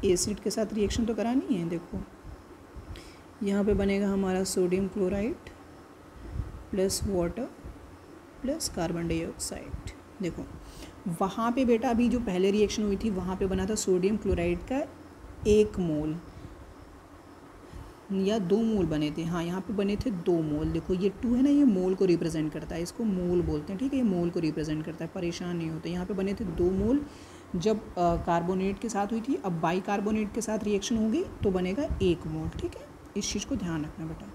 acid के साथ रिएक्शन तो करानी है। देखो यहाँ पे बनेगा हमारा sodium chloride plus water plus carbon dioxide. देखो वहाँ पे बेटा अभी जो पहले रिएक्शन हुई थी वहाँ पे बना था सोडियम क्लोराइड का 1 मोल, या 2 मोल बने थे, हाँ यहाँ पे बने थे 2 मोल। देखो ये 2 है ना, ये मोल को रिप्रेजेंट करता है, इसको मोल बोलते हैं, ठीक है, ये मोल को रिप्रेजेंट करता है, परेशान नहीं होते। यहाँ पे बने थे 2 मोल जब कार्बोनेट के साथ हुई थी। अब बाई कार्बोनेट के साथ रिएक्शन होगी तो बनेगा 1 मोल, ठीक है, इस चीज़ को ध्यान रखना बेटा।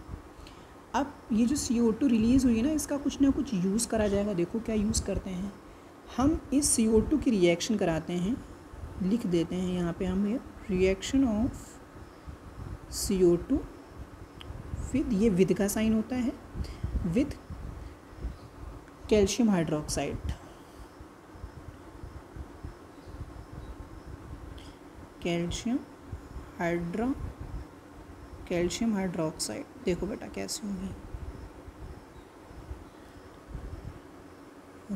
अब ये जो CO2 रिलीज़ हुई है ना, इसका कुछ ना कुछ यूज़ करा जाएगा। देखो क्या यूज़ करते हैं हम, इस CO2 की रिएक्शन कराते हैं, लिख देते हैं यहाँ पे हम, ये रिएक्शन ऑफ CO2 विद, ये विद का साइन होता है, with calcium hydroxide, calcium hydroxide. देखो बेटा कैसे होगी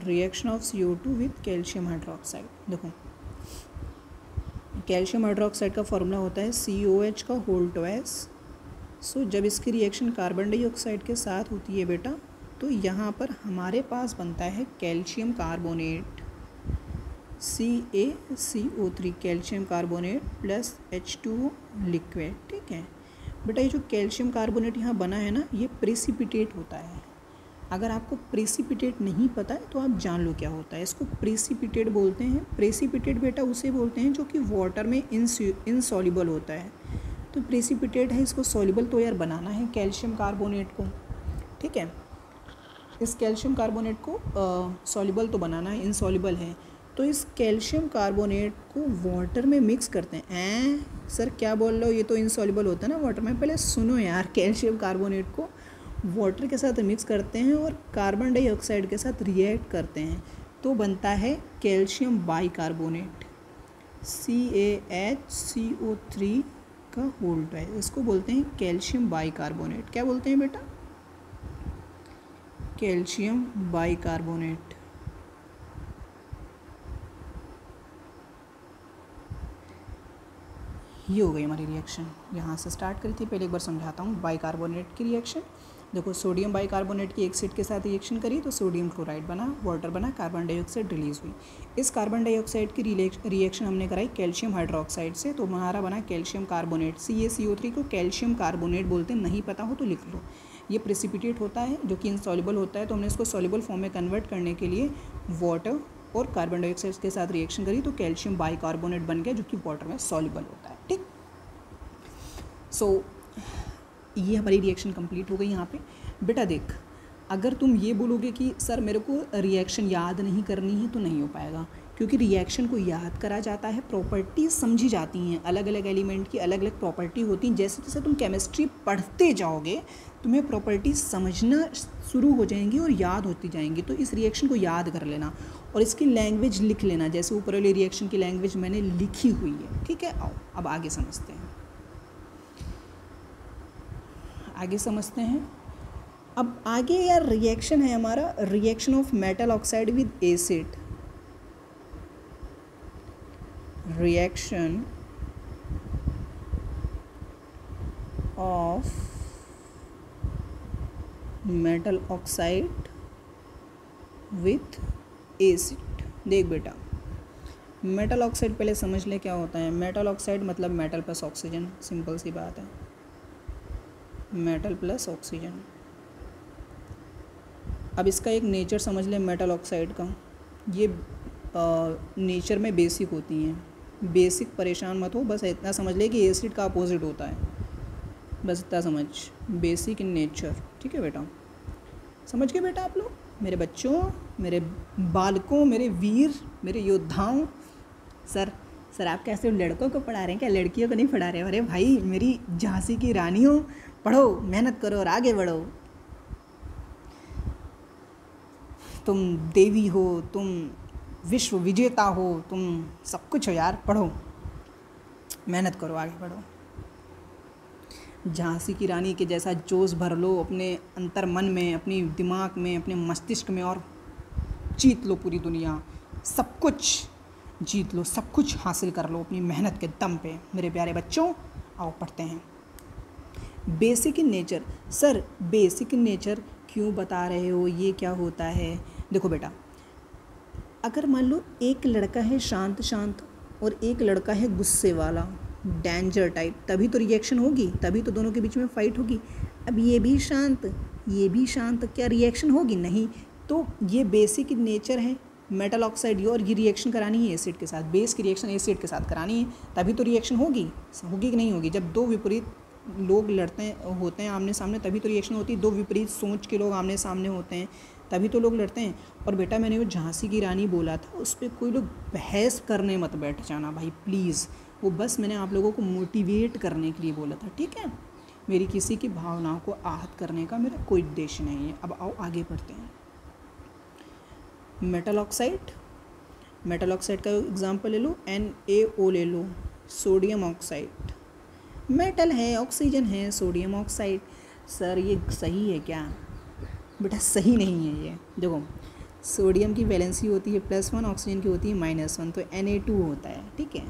reaction of CO2 with calcium hydroxide. देखो कैल्शियम हाइड्रोक्साइड का फॉर्मूला होता है COH का होल ट्वाइस। सो जब इसकी रिएक्शन कार्बन डाइऑक्साइड के साथ होती है बेटा, तो यहाँ पर हमारे पास बनता है calcium carbonate CaCO3, calcium carbonate plus H2O liquid, ठीक है बेटा। ये जो कैल्शियम कार्बोनेट यहाँ बना है ना, ये प्रेसिपिटेट होता है। अगर आपको प्रेसिपिटेट नहीं पता है तो आप जान लो क्या होता है, इसको प्रेसिपिटेट बोलते हैं। प्रेसिपिटेट बेटा उसे बोलते हैं जो कि वाटर में इनसॉल्युबल होता है। तो प्रेसिपिटेट है, इसको सॉल्युबल तो यार बनाना है कैल्शियम कार्बोनेट को, ठीक है, इस कैल्शियम कार्बोनेट को सॉल्युबल तो बनाना है, इनसॉल्युबल है। तो इस कैल्शियम कार्बोनेट को वाटर में मिक्स करते हैं। सर क्या बोल रहे हो, ये तो इनसॉल्युबल होता है ना वाटर में। पहले सुनो यार, कैल्शियम कार्बोनेट को वाटर के साथ मिक्स करते हैं और कार्बन डाइऑक्साइड के साथ रिएक्ट करते हैं, तो बनता है कैल्शियम बाइकार्बोनेट CaHCO3 का होल ट्वाइस। इसको बोलते हैं कैल्शियम बाइकार्बोनेट। क्या बोलते हैं बेटा, कैल्शियम बाइकार्बोनेट। ये हो गई हमारी रिएक्शन, यहाँ से स्टार्ट करी थी। पहले एक बार समझाता हूँ बाइकार्बोनेट की रिएक्शन। देखो सोडियम बाइकार्बोनेट की एसिड के साथ रिएक्शन करी तो सोडियम क्लोराइड बना, वाटर बना, कार्बन डाइऑक्साइड रिलीज हुई। इस कार्बन डाइऑक्साइड की रिएक्शन हमने कराई कैल्शियम हाइड्रोक्साइड से, तो हमारा बना कैल्शियम कार्बोनेट। CaCO3 को कैल्शियम कार्बोनेट बोलते हैं, नहीं पता हो तो लिख लो। ये प्रेसिपिटेट होता है जो कि इनसॉल्युबल होता है, तो हमने इसको सॉल्युबल फॉर्म में कन्वर्ट करने के लिए वाटर और कार्बन डाइऑक्साइड के साथ रिएक्शन करी तो कैल्शियम बाइकार्बोनेट बन गया जो कि वाटर में सॉल्युबल होता है, ठीक। सो ये हमारी रिएक्शन कंप्लीट हो गई। यहाँ पे बेटा देख, अगर तुम ये बोलोगे कि सर मेरे को रिएक्शन याद नहीं करनी है, तो नहीं हो पाएगा, क्योंकि रिएक्शन को याद करा जाता है, प्रॉपर्टीज समझी जाती हैं, अलग अलग एलिमेंट की अलग अलग प्रॉपर्टी होती हैं। जैसे जैसे तुम केमिस्ट्री पढ़ते जाओगे तुम्हें प्रॉपर्टीज समझना शुरू हो जाएंगी और याद होती जाएंगी। तो इस रिएक्शन को याद कर लेना और इसकी लैंग्वेज लिख लेना, जैसे ऊपर वाली रिएक्शन की लैंग्वेज मैंने लिखी हुई है, ठीक है। आओ अब आगे समझते हैं, आगे समझते हैं। अब आगे यार रिएक्शन है हमारा, reaction of metal oxide with acid. Reaction of metal oxide with acid. देख बेटा, मेटल ऑक्साइड पहले समझ ले क्या होता है। मेटल ऑक्साइड मतलब मेटल प्लस ऑक्सीजन, सिंपल सी बात है, मेटल प्लस ऑक्सीजन। अब इसका एक नेचर समझ ले मेटल ऑक्साइड का, ये नेचर में बेसिक होती हैं। बेसिक परेशान मत हो, बस इतना समझ ले कि एसिड का अपोजिट होता है, बस इतना समझ, बेसिक इन नेचर, ठीक है बेटा। समझ गए बेटा आप लोग, मेरे बच्चों, मेरे बालकों, मेरे वीर, मेरे योद्धाओं। सर आप कैसे लड़कों को पढ़ा रहे हैं क्या, लड़कियों को नहीं पढ़ा रहे? अरे भाई मेरी झांसी की रानियों, पढ़ो, मेहनत करो और आगे बढ़ो। तुम देवी हो, तुम विश्व विजेता हो, तुम सब कुछ हो यार, पढ़ो, मेहनत करो, आगे बढ़ो। झांसी की रानी के जैसा जोश भर लो अपने अंतर मन में, अपनी दिमाग में, अपने मस्तिष्क में, और जीत लो पूरी दुनिया, सब कुछ जीत लो, सब कुछ हासिल कर लो अपनी मेहनत के दम पे। मेरे प्यारे बच्चों आओ पढ़ते हैं। Basic in nature. Sir basic in nature क्यों बता रहे हो, ये क्या होता है? देखो बेटा, अगर मान लो एक लड़का है शांत शांत और एक लड़का है गुस्से वाला, डेंजर टाइप, तभी तो रिएक्शन होगी, तभी तो दोनों के बीच में फाइट होगी। अब ये भी शांत, ये भी शांत, क्या रिएक्शन होगी? नहीं। तो ये बेसिक नेचर है मेटल ऑक्साइड ये, और ये रिएक्शन करानी है एसिड के साथ, बेस की रिएक्शन एसिड के साथ करानी है, तभी तो रिएक्शन होगी। होगी कि नहीं होगी? जब दो विपरीत लोग लड़ते हैं होते हैं आमने सामने, तभी तो रिएक्शन होती है। दो विपरीत सोच के लोग आमने सामने होते हैं, तभी तो लोग लड़ते हैं। और बेटा मैंने वो झांसी की रानी बोला था, उस पर कोई लोग बहस करने मत बैठ जाना भाई प्लीज़, वो बस मैंने आप लोगों को मोटिवेट करने के लिए बोला था, ठीक है? मेरी किसी की भावनाओं को आहत करने का मेरा कोई उद्देश्य नहीं है। अब आओ आगे बढ़ते हैं। मेटल ऑक्साइड, मेटल ऑक्साइड का एग्जांपल ले लो, NaO ले लो, सोडियम ऑक्साइड, मेटल है, ऑक्सीजन है, सोडियम ऑक्साइड। सर ये सही है क्या? बेटा सही नहीं है ये। देखो सोडियम की वैलेंसी होती है +1, ऑक्सीजन की होती है -1, तो Na2 होता है, ठीक है?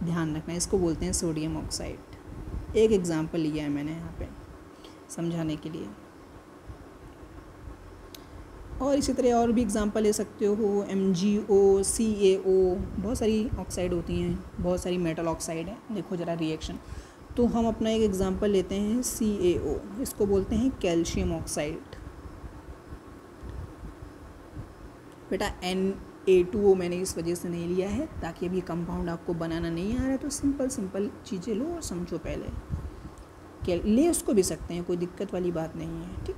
ध्यान रखना, इसको बोलते हैं सोडियम ऑक्साइड। एक एग्जांपल लिया है मैंने यहाँ पे समझाने के लिए, और इसी तरह और भी एग्जांपल ले सकते हो, MgO, CaO, बहुत सारी ऑक्साइड होती हैं, बहुत सारी मेटल ऑक्साइड है। देखो ज़रा रिएक्शन, तो हम अपना एक एग्जांपल लेते हैं CaO, इसको बोलते हैं कैल्शियम ऑक्साइड। बेटा Na2O मैंने इस वजह से नहीं लिया है ताकि अभी कंपाउंड आपको बनाना नहीं आ रहा है, तो सिंपल चीज़ें लो और समझो पहले। ले उसको भी सकते हैं, कोई दिक्कत वाली बात नहीं है, ठीक?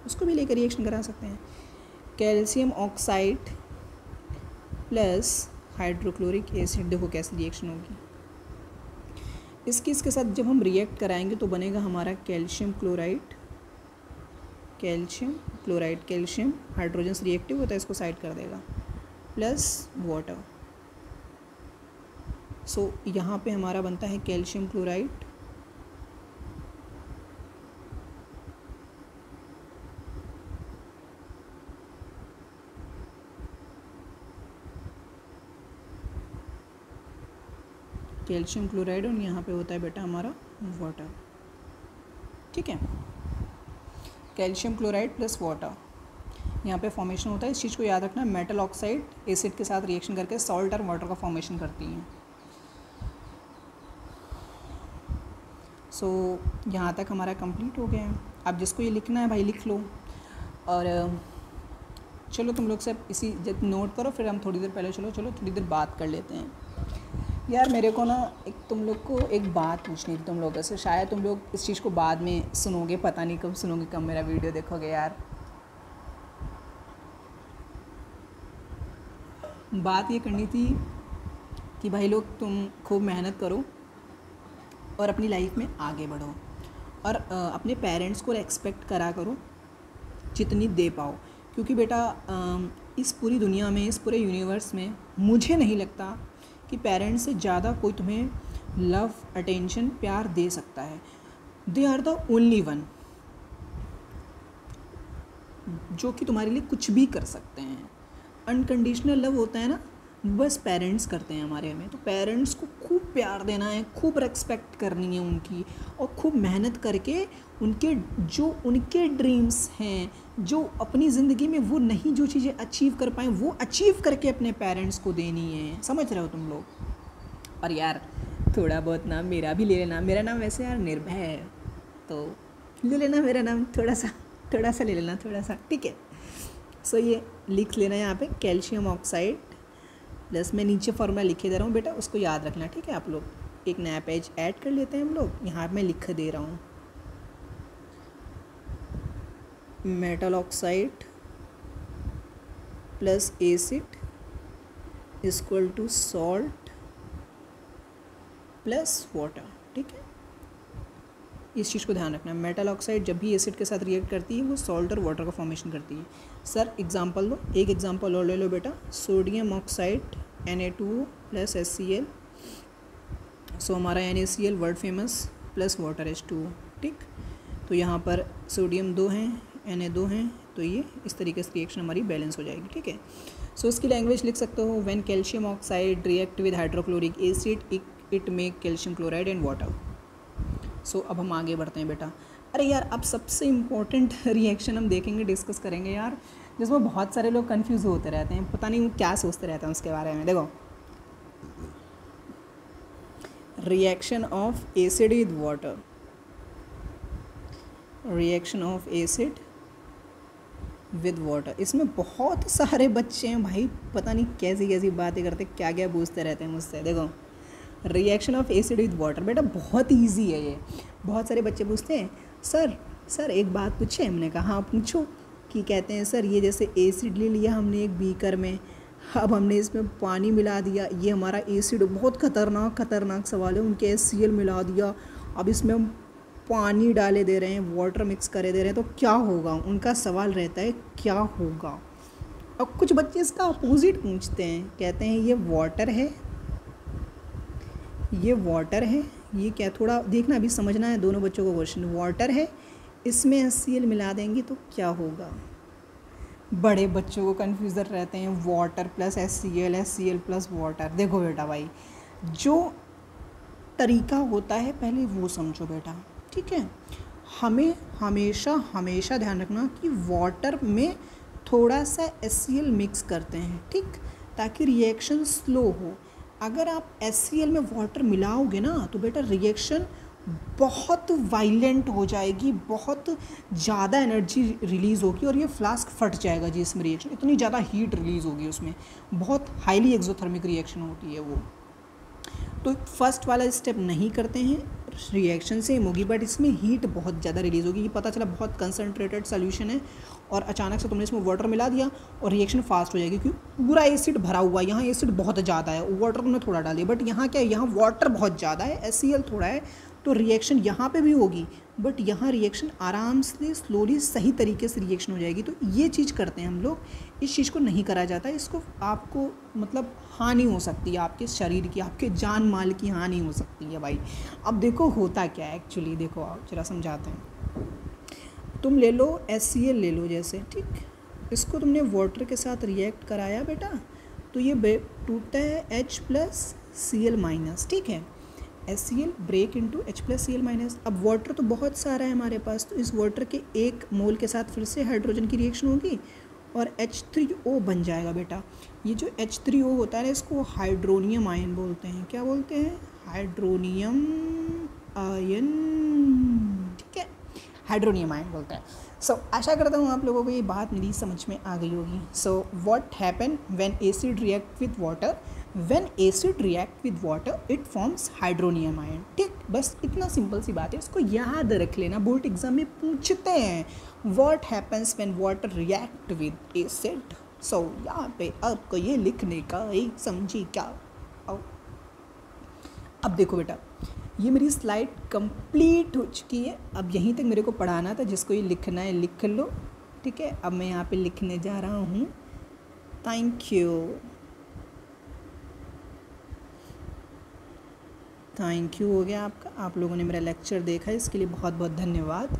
उसको भी लेकर रिएक्शन करा सकते हैं। Calcium oxide plus hydrochloric acid, देखो कैसी रिएक्शन होगी। इसके साथ जब हम रिएक्ट कराएंगे तो बनेगा हमारा calcium chloride, calcium chloride, calcium hydrogen से रिएक्टिव होता है, इसको साइड कर देगा, प्लस वाटर। सो यहाँ पे हमारा बनता है कैल्शियम क्लोराइड कैल्शियम क्लोराइड, और यहाँ पे होता है बेटा हमारा वाटर, ठीक है? कैल्शियम क्लोराइड प्लस वाटर, यहाँ पे फॉर्मेशन होता है। इस चीज़ को याद रखना, मेटल ऑक्साइड एसिड के साथ रिएक्शन करके सॉल्ट और वाटर का फॉर्मेशन करती हैं। सो यहाँ तक हमारा कंप्लीट हो गया है। अब जिसको ये लिखना है भाई लिख लो, और चलो तुम लोग सब इसी जब नोट करो, फिर हम थोड़ी देर पहले चलो थोड़ी देर बात कर लेते हैं। यार मेरे को ना एक तुम लोग को एक बात पूछनी थी तुम लोगों से, शायद तुम लोग इस चीज़ को बाद में सुनोगे, पता नहीं कब सुनोगे, कब मेरा वीडियो देखोगे। यार बात ये करनी थी कि भाई लोग तुम खूब मेहनत करो और अपनी लाइफ में आगे बढ़ो, और अपने पेरेंट्स को रेस्पेक्ट करा करो जितनी दे पाओ, क्योंकि बेटा इस पूरी दुनिया में, इस पूरे यूनिवर्स में मुझे नहीं लगता कि पेरेंट्स से ज़्यादा कोई तुम्हें लव, अटेंशन, प्यार दे सकता है। They are the only one जो कि तुम्हारे लिए कुछ भी कर सकते हैं। अनकंडीशनल लव होता है ना, बस पेरेंट्स करते हैं हमारे में। तो पेरेंट्स को खूब प्यार देना है, खूब रेस्पेक्ट करनी है उनकी, और खूब मेहनत करके उनके ड्रीम्स हैं, जो अपनी ज़िंदगी में वो नहीं जो चीज़ें अचीव कर पाएँ, वो अचीव करके अपने पेरेंट्स को देनी है। समझ रहे हो तुम लोग? और यार थोड़ा बहुत नाम मेरा भी ले लेना, मेरा नाम वैसे यार निर्भय है, तो ले लेना मेरा नाम, थोड़ा सा ले लेना, थोड़ा सा, ठीक है? सो ये लिख लेना यहाँ पे, कैल्शियम ऑक्साइड प्लस, मैं नीचे फॉर्मूला लिखे दे रहा हूँ बेटा, उसको याद रखना, ठीक है? आप लोग एक नया पेज ऐड कर लेते हैं हम लोग, यहाँ मैं लिख दे रहा हूँ, metal oxide plus acid equal to salt plus water, ठीक है? इस चीज़ को ध्यान रखना, मेटल ऑक्साइड जब भी एसिड के साथ रिएक्ट करती है वो सॉल्ट और वाटर का फॉर्मेशन करती है। सर एग्जांपल दो, एक एग्जांपल और ले लो बेटा, sodium oxide Na2O plus HCl, सो हमारा NaCl world famous plus water H2O, ठीक? तो यहाँ पर सोडियम 2 हैं, Na 2 हैं, तो ये इस तरीके से रिएक्शन हमारी बैलेंस हो जाएगी, ठीक है? सो इसकी लैंग्वेज लिख सकते हो, when calcium oxide react with hydrochloric acid it make calcium chloride and water. So अब हम आगे बढ़ते हैं बेटा। अरे यार अब सबसे इम्पोर्टेंट रिएक्शन हम देखेंगे, डिस्कस करेंगे यार, जिसमें बहुत सारे लोग कंफ्यूज होते रहते हैं, पता नहीं क्या सोचते रहते हैं उसके बारे में। देखो reaction of acid with water, reaction of acid with water. इसमें बहुत सारे बच्चे हैं भाई, पता नहीं कैसी कैसी बातें करते, क्या क्या पूछते रहते हैं मुझसे। देखो reaction of acid with water बेटा बहुत इजी है ये। बहुत सारे बच्चे पूछते हैं सर एक बात पूछे। हमने कहा हाँ पूछो। कि कहते हैं सर ये जैसे एसिड ले लिया हमने एक बीकर में, अब हमने इसमें पानी मिला दिया, ये हमारा एसिड बहुत खतरनाक सवाल है, उनके HCl मिला दिया, अब इसमें हम पानी डाले दे रहे हैं, वाटर मिक्स करे दे रहे हैं, तो क्या होगा। उनका सवाल रहता है क्या होगा। और कुछ बच्चे इसका अपोजिट पूछते हैं, कहते हैं ये वाटर है, ये क्या, थोड़ा देखना अभी समझना है दोनों बच्चों को क्वेश्चन। वाटर है, इसमें HCl मिला देंगे तो क्या होगा। बड़े बच्चों को कन्फ्यूज़न रहते हैं, water plus HCl plus water. देखो बेटा भाई, जो तरीका होता है पहले वो समझो बेटा, ठीक है। हमें हमेशा ध्यान रखना कि वाटर में थोड़ा सा HCl मिक्स करते हैं, ठीक, ताकि रिएक्शन स्लो हो। अगर आप HCl में वाटर मिलाओगे ना तो बेटा रिएक्शन बहुत वायलेंट हो जाएगी, बहुत ज़्यादा एनर्जी रिलीज़ होगी और ये फ्लास्क फट जाएगा जी। इसमें रिएक्शन इतनी ज़्यादा हीट रिलीज़ होगी, उसमें बहुत हाईली एक्सोथर्मिक रिएक्शन होती है वो। तो फर्स्ट वाला स्टेप नहीं करते हैं, रिएक्शन सेम होगी बट इसमें हीट बहुत ज़्यादा रिलीज़ होगी। ये पता चला बहुत कंसनट्रेटेड सोल्यूशन है और अचानक से तुमने इसमें वाटर मिला दिया और रिएक्शन फास्ट हो जाएगी, क्योंकि पूरा एसिड भरा हुआ है। यहाँ एसिड बहुत ज़्यादा है, वाटर तुमने थोड़ा डाल दिया, बट यहाँ क्या है, यहाँ वाटर बहुत ज़्यादा है, HCl थोड़ा है, तो रिएक्शन यहाँ पे भी होगी बट यहाँ रिएक्शन आराम से स्लोली सही तरीके से रिएक्शन हो जाएगी। तो ये चीज़ करते हैं हम लोग, इस चीज़ को नहीं करा जाता। इसको आपको मतलब हानि हो सकती है, आपके शरीर की, आपके जान माल की हानि हो सकती है भाई। अब देखो होता क्या है एक्चुअली, देखो आप जरा समझाते हैं। तुम ले लो HCl ले लो जैसे, ठीक, इसको तुमने वाटर के साथ रिएक्ट कराया बेटा, तो ये टूटता है H+Cl-, ठीक है। HCl break into H+Cl-। अब वाटर तो बहुत सारा है हमारे पास, तो इस वाटर के 1 मोल के साथ फिर से हाइड्रोजन की रिएक्शन होगी और H3O बन जाएगा बेटा। ये जो H3O होता है इसको हाइड्रोनियम आयन बोलते हैं। क्या बोलते हैं? हाइड्रोनियम आयन, ठीक है, हाइड्रोनियम आयन बोलते हैं। सो आशा करता हूँ आप लोगों को ये बात मेरी समझ में आ गई होगी। So what happen when acid react with water, when acid react with water it forms hydronium ion, ठीक, बस इतना सिंपल सी बात है, इसको याद रख लेना, बोर्ड एग्जाम में पूछते हैं what happens when water react with acid. So यहाँ पे आपको ये लिखने का एक समझी क्या। अब देखो बेटा, ये मेरी स्लाइड कंप्लीट हो चुकी है। अब यहीं तक मेरे को पढ़ाना था, जिसको ये लिखना है लिख लो, ठीक है। अब मैं यहाँ पे लिखने जा रहा हूँ। थैंक यू हो गया आपका। आप लोगों ने मेरा लेक्चर देखा है, इसके लिए बहुत बहुत धन्यवाद।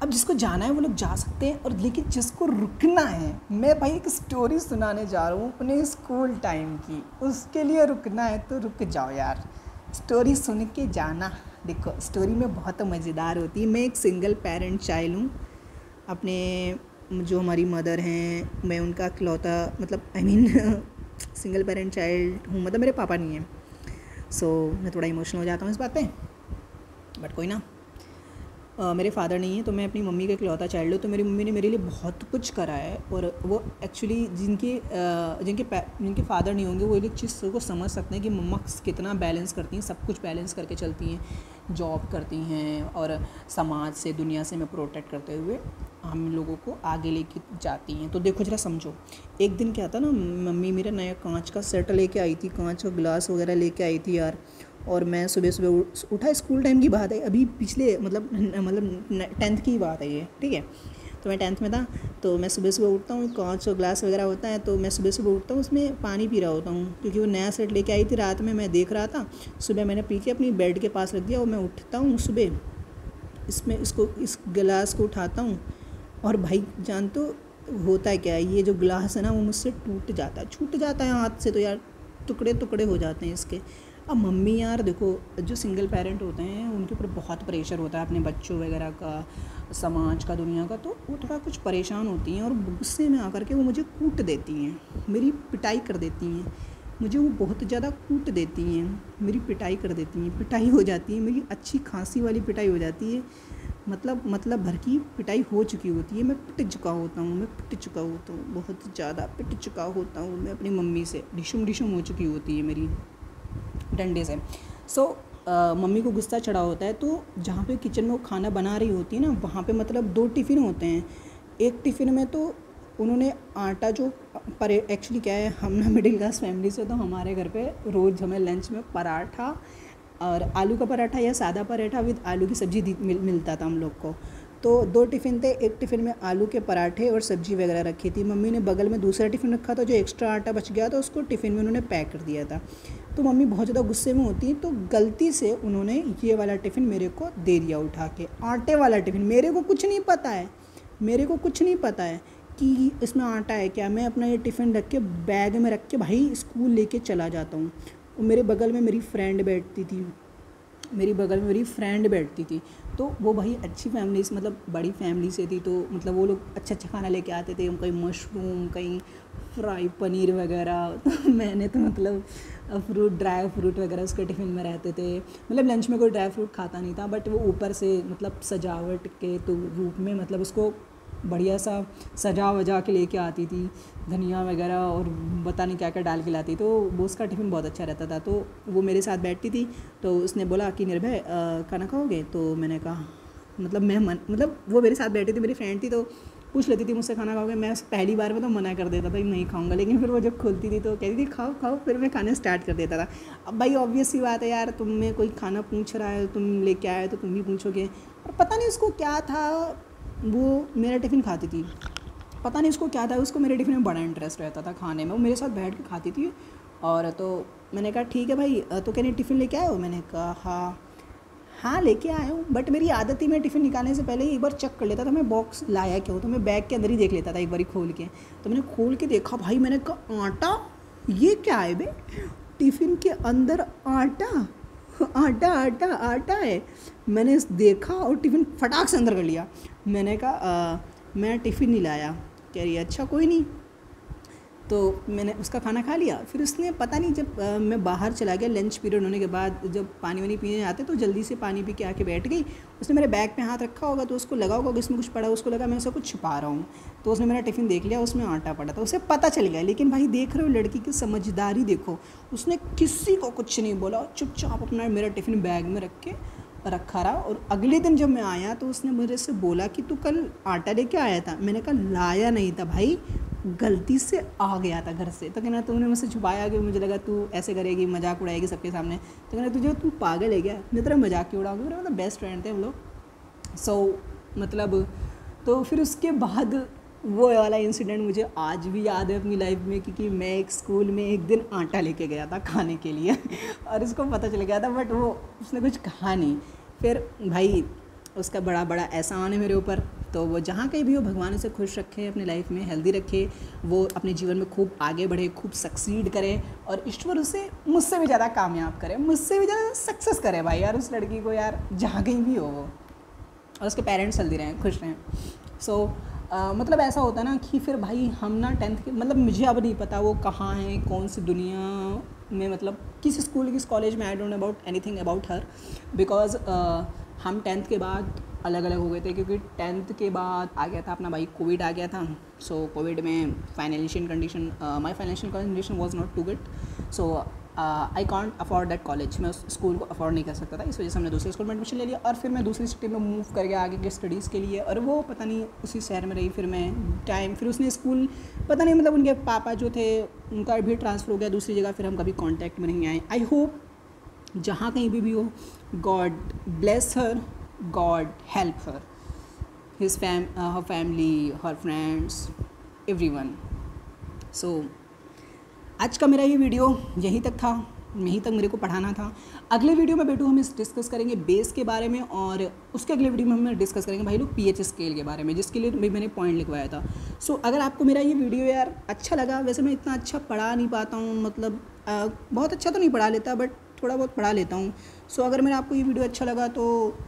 अब जिसको जाना है वो लोग जा सकते हैं, और लेकिन जिसको रुकना है, मैं भाई एक स्टोरी सुनाने जा रहा हूँ अपने स्कूल टाइम की, उसके लिए रुकना है तो रुक जाओ यार, स्टोरी सुन के जाना। देखो स्टोरी में बहुत मज़ेदार होती है। मैं एक सिंगल पेरेंट चाइल्ड हूँ, अपने जो हमारी मदर हैं, मैं उनका इकलौता, मतलब सिंगल पेरेंट चाइल्ड हूँ, मतलब मेरे पापा नहीं हैं। सो मैं थोड़ा इमोशनल हो जाता हूँ इस बात पे, बट कोई ना, मेरे फादर नहीं है तो मैं अपनी मम्मी का इकलौता चाइल्ड हूँ। तो मेरी मम्मी ने मेरे लिए बहुत कुछ करा है, और वो एक्चुअली जिनके फादर नहीं होंगे वो एक चीज़ को समझ सकते हैं कि मम्मा कितना बैलेंस करती हैं, सब कुछ बैलेंस करके चलती हैं, जॉब करती हैं और समाज से, दुनिया से में प्रोटेक्ट करते हुए हम लोगों को आगे लेके जाती हैं। तो देखो जरा समझो, एक दिन क्या था ना, मम्मी मेरा नया कांच का सेट लेके आई थी, कांच का गिलास वगैरह लेके आई थी यार, और मैं सुबह सुबह उठा, स्कूल टाइम की बात है, अभी पिछले मतलब 10th की बात है ये, ठीक है। तो मैं 10th में था, तो मैं सुबह सुबह उठता हूँ, कांच और ग्लास वगैरह होता है, तो मैं सुबह सुबह उठता हूँ, उसमें पानी पी रहा होता हूँ, क्योंकि वो नया सेट लेके आई थी, रात में मैं देख रहा था, सुबह मैंने पी के अपनी बेड के पास रख दिया, और मैं उठता हूँ सुबह, इस गिलास को उठाता हूँ, और भाई जान तो होता है क्या, ये जो गिलास है ना वो मुझसे छूट जाता है हाथ से, तो यार टुकड़े टुकड़े हो जाते हैं इसके। अब मम्मी यार देखो, जो सिंगल पेरेंट होते हैं उनके ऊपर बहुत प्रेशर होता है अपने बच्चों वगैरह का, समाज का, दुनिया का, तो वो थोड़ा कुछ परेशान होती हैं और गुस्से में आकर के वो मुझे कूट देती हैं, मेरी पिटाई कर देती हैं। मुझे वो बहुत ज़्यादा कूट देती हैं, मेरी पिटाई कर देती हैं, पिटाई हो जाती है मेरी, अच्छी खांसी वाली पिटाई हो जाती है, मतलब भर की पिटाई हो चुकी होती है, मैं पिट चुका होता हूँ, बहुत ज़्यादा पिट चुका होता हूँ मैं अपनी मम्मी से, डिशुम हो चुकी होती है मेरी डंडे से। मम्मी को गुस्सा चढ़ा होता है, तो जहाँ पे किचन में वो खाना बना रही होती है ना, वहाँ पे मतलब 2 टिफ़िन होते हैं। एक टिफ़िन में तो उन्होंने आटा जो पर एक्चुअली क्या है, हम ना मिडिल क्लास फैमिली से, तो हमारे घर पे रोज़ हमें लंच में पराठा और आलू का पराठा या सादा पराठा विद आलू की सब्ज़ी मिलता था हम लोग को। तो 2 टिफ़िन थे, एक टिफ़िन में आलू के पराठे और सब्ज़ी वगैरह रखी थी। मम्मी ने बगल में दूसरा टिफ़िन रखा था, जो एक्स्ट्रा आटा बच गया था उसको टिफ़िन में उन्होंने पैक कर दिया था। तो मम्मी बहुत ज़्यादा गुस्से में होती हैं, तो गलती से उन्होंने ये वाला टिफ़िन मेरे को दे दिया उठा के, आटे वाला टिफ़िन। मेरे को कुछ नहीं पता है कि इसमें आटा है क्या। मैं अपना ये टिफ़िन रख के बैग में रख के भाई स्कूल लेके चला जाता हूँ। और मेरे बगल में मेरी फ्रेंड बैठती थी, तो वो भाई अच्छी फैमिली से, मतलब बड़ी फैमिली से थी, तो मतलब वो लोग अच्छा खाना लेके आते थे, कहीं मशरूम, कहीं फ्राई पनीर वगैरह। तो मैंने तो मतलब ड्राई फ्रूट वगैरह उसके टिफ़िन में रहते थे। मतलब लंच में कोई ड्राई फ्रूट खाता नहीं था, बट वो ऊपर से मतलब सजावट के तो रूप में मतलब उसको बढ़िया सा सजा वजा के लेके आती थी, धनिया वगैरह और पता नहीं क्या क्या डाल के लाती। तो वो उसका टिफ़िन बहुत अच्छा रहता था। तो वो मेरे साथ बैठती थी, तो उसने बोला कि निर्भय खाना खाओगे। तो मैंने कहा मतलब वो मेरे साथ बैठी थी, मेरी फ्रेंड थी, तो पूछ लेती थी मुझसे खाना खाओगे। मैं पहली बार में तो मना कर देता था, नहीं खाऊंगा, लेकिन फिर वो जब खोलती थी तो कहती थी खाओ, फिर मैं खाना स्टार्ट कर देता था। अब भाई ऑब्वियस सी बात है यार, तुम में कोई खाना पूछ रहा है, तुम लेके आए तो तुम भी पूछोगे। और पता नहीं उसको क्या था, वो मेरा टिफ़िन खाती थी, पता नहीं उसको क्या था, उसको मेरे टिफ़िन में बड़ा इंटरेस्ट रहता था खाने में, वो मेरे साथ बैठ के खाती थी। और तो मैंने कहा ठीक है भाई, तो कहने टिफ़िन लेके आए हो। मैंने कहा हाँ लेके आया हूँ, बट मेरी आदत थी मैं टिफ़िन निकालने से पहले ही एक बार चेक कर लेता था मैं बॉक्स लाया क्यों। तो मैं बैग के अंदर ही देख लेता था एक बार खोल के। तो मैंने खोल के देखा भाई, मैंने कहा आटा, ये क्या है बे, टिफ़िन के अंदर आटा है। मैंने देखा और टिफ़िन फटाक से अंदर कर लिया। मैंने कहा मैं टिफ़िन नहीं लाया। कह रही है अच्छा कोई नहीं। तो मैंने उसका खाना खा लिया। फिर उसने पता नहीं, जब मैं बाहर चला गया लंच पीरियड होने के बाद, जब पानी वानी पीने आते तो जल्दी से पानी पी के आके बैठ गई। उसने मेरे बैग पे हाथ रखा होगा, तो उसको लगा होगा कि इसमें कुछ पड़ा, उसको लगा मैं उसे कुछ छुपा रहा हूँ। तो उसने मेरा टिफ़िन देख लिया, उसमें आटा पड़ा था, उसे पता चल गया। लेकिन भाई देख रहे हो लड़की की समझदारी देखो, उसने किसी को कुछ नहीं बोला, चुपचाप अपना मेरा टिफ़िन बैग में रख के रखा रहा। और अगले दिन जब मैं आया तो उसने मेरे से बोला कि तू कल आटा लेके आया था। मैंने कहा लाया नहीं था भाई, गलती से आ गया था घर से। तो कहना तूने मुझसे छुपाया कि मुझे लगा तू ऐसे करेगी, मजाक उड़ाएगी सबके सामने। तो कहना तू पागल है क्या, मैं तेरा मजाक क्यों उड़ाऊंगी। मेरे मतलब बेस्ट फ्रेंड थे हम लोग। मतलब तो फिर उसके बाद वो वाला इंसिडेंट मुझे आज भी याद है अपनी लाइफ में, क्योंकि मैं एक स्कूल में एक दिन आटा लेके गया था खाने के लिए और उसको पता चल गया था, बट वो उसने कुछ कहा नहीं। फिर भाई उसका बड़ा एहसान है मेरे ऊपर। तो वो जहाँ कहीं भी हो, भगवान उसे खुश रखे, अपनी लाइफ में हेल्दी रखे, वो अपने जीवन में खूब आगे बढ़े, खूब सक्सीड करे, और ईश्वर उसे मुझसे भी ज़्यादा कामयाब करे, मुझसे भी ज़्यादा सक्सेस करे भाई यार उस लड़की को यार, जहाँ कहीं भी हो वो, और उसके पेरेंट्स हेल्दी रहें, खुश रहें। मतलब ऐसा होता है ना कि फिर भाई हम ना 10th के, मतलब मुझे अब नहीं पता वो कहाँ है, कौन सी दुनिया में, मतलब किस स्कूल किस कॉलेज में, I don't know about anything about her, because हम 10th के बाद अलग अलग हो गए थे, क्योंकि 10th के बाद आ गया था अपना भाई कोविड आ गया था। सो कोविड में financial condition, my financial condition was not too good, so I can't afford that college. मैं उस स्कूल को अफोर्ड नहीं कर सकता था, इस वजह से हमने दूसरे स्कूल में एडमिशन ले लिया, और फिर मैं दूसरी सिटी में मूव कर गया आगे के स्टडीज़ के लिए। और वो पता नहीं उसी शहर में रही फिर मैं फिर उसने स्कूल पता नहीं, मतलब उनके पापा जो थे उनका भी ट्रांसफ़र हो गया दूसरी जगह, फिर हम कभी कॉन्टैक्ट में नहीं आए। आई होप जहाँ कहीं भी हो, God bless her, God help her, her family, her friends, everyone. So आज का मेरा ये वीडियो यहीं तक था, यहीं तक मेरे को पढ़ाना था। अगले वीडियो में बेटू हम डिस्कस करेंगे बेस के बारे में, और उसके अगले वीडियो में हम डिस्कस करेंगे भाई लोग पीएच स्केल के बारे में, जिसके लिए भी मैंने पॉइंट लिखवाया था। सो अगर आपको मेरा ये वीडियो यार अच्छा लगा, वैसे मैं इतना अच्छा पढ़ा नहीं पाता हूँ, मतलब बहुत अच्छा तो नहीं पढ़ा लेता, बट थोड़ा बहुत पढ़ा लेता हूँ। सो अगर मेरा आपको ये वीडियो अच्छा लगा तो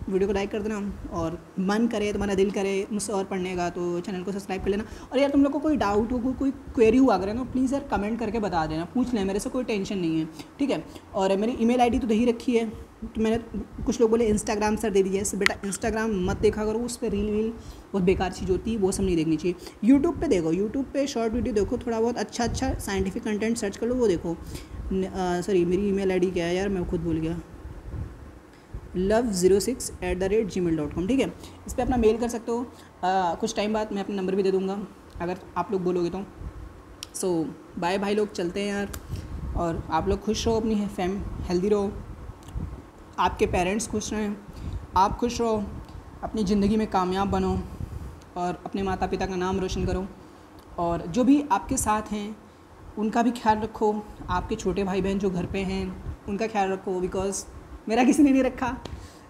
वीडियो को लाइक कर देना, और मन करे, तुम्हारा दिल करे मुझसे और पढ़ने का तो चैनल को सब्सक्राइब कर लेना। और यार तुम लोग को कोई डाउट हो, कोई क्वेरी हुआ करे ना, प्लीज़ यार कमेंट करके बता देना, पूछ लें, मेरे से कोई टेंशन नहीं है, ठीक है। और मेरी ईमेल आईडी तो दे ही रखी है। तो मैंने कुछ लोग बोले इंस्टाग्राम सर दे दीजिए, ऐसे बेटा इंस्टाग्राम मत देखा करो, उस पर रील वील बहुत बेकार चीज़ होती है, वो सब नहीं देखनी चाहिए। यूट्यूब पे देखो, यूट्यूब पे शॉर्ट वीडियो देखो, थोड़ा बहुत अच्छा साइंटिफिक कंटेंट सर्च कर लो, वो देखो। सॉरी मेरी ईमेल आईडी क्या है यार, मैं खुद भूल गया, love06@gmail.com, ठीक है। इस पर अपना मेल कर सकते हो। कुछ टाइम बाद मैं अपना नंबर भी दे दूँगा अगर आप लोग बोलोगे तो। सो बाय भाई लोग, चलते हैं यार। और आप लोग खुश रहो, अपनी हेल्दी रहो, आपके पेरेंट्स खुश रहें, आप खुश रहो, अपनी ज़िंदगी में कामयाब बनो और अपने माता पिता का नाम रोशन करो। और जो भी आपके साथ हैं उनका भी ख्याल रखो, आपके छोटे भाई बहन जो घर पे हैं उनका ख्याल रखो, बिकॉज़ मेरा किसी ने नहीं रखा,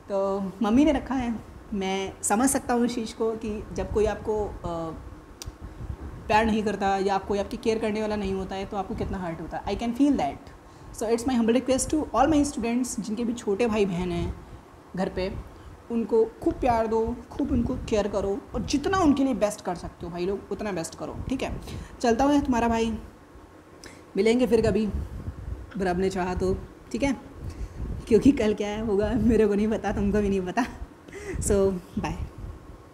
तो मम्मी ने रखा है। मैं समझ सकता हूँ इस चीज़ को कि जब कोई आपको प्यार नहीं करता या कोई आपकी केयर करने वाला नहीं होता है तो आपको कितना हर्ट होता है। I can feel that. So it's my humble request to all my students जिनके भी छोटे भाई बहन हैं घर पे, उनको खूब प्यार दो, खूब उनको केयर करो, और जितना उनके लिए बेस्ट कर सकते हो भाई लोग उतना बेस्ट करो, ठीक है। चलता हूँ तुम्हारा भाई, मिलेंगे फिर कभी रब ने चाहा तो, ठीक है, क्योंकि कल क्या होगा मेरे को नहीं पता, तुमको भी नहीं पता। सो बाय।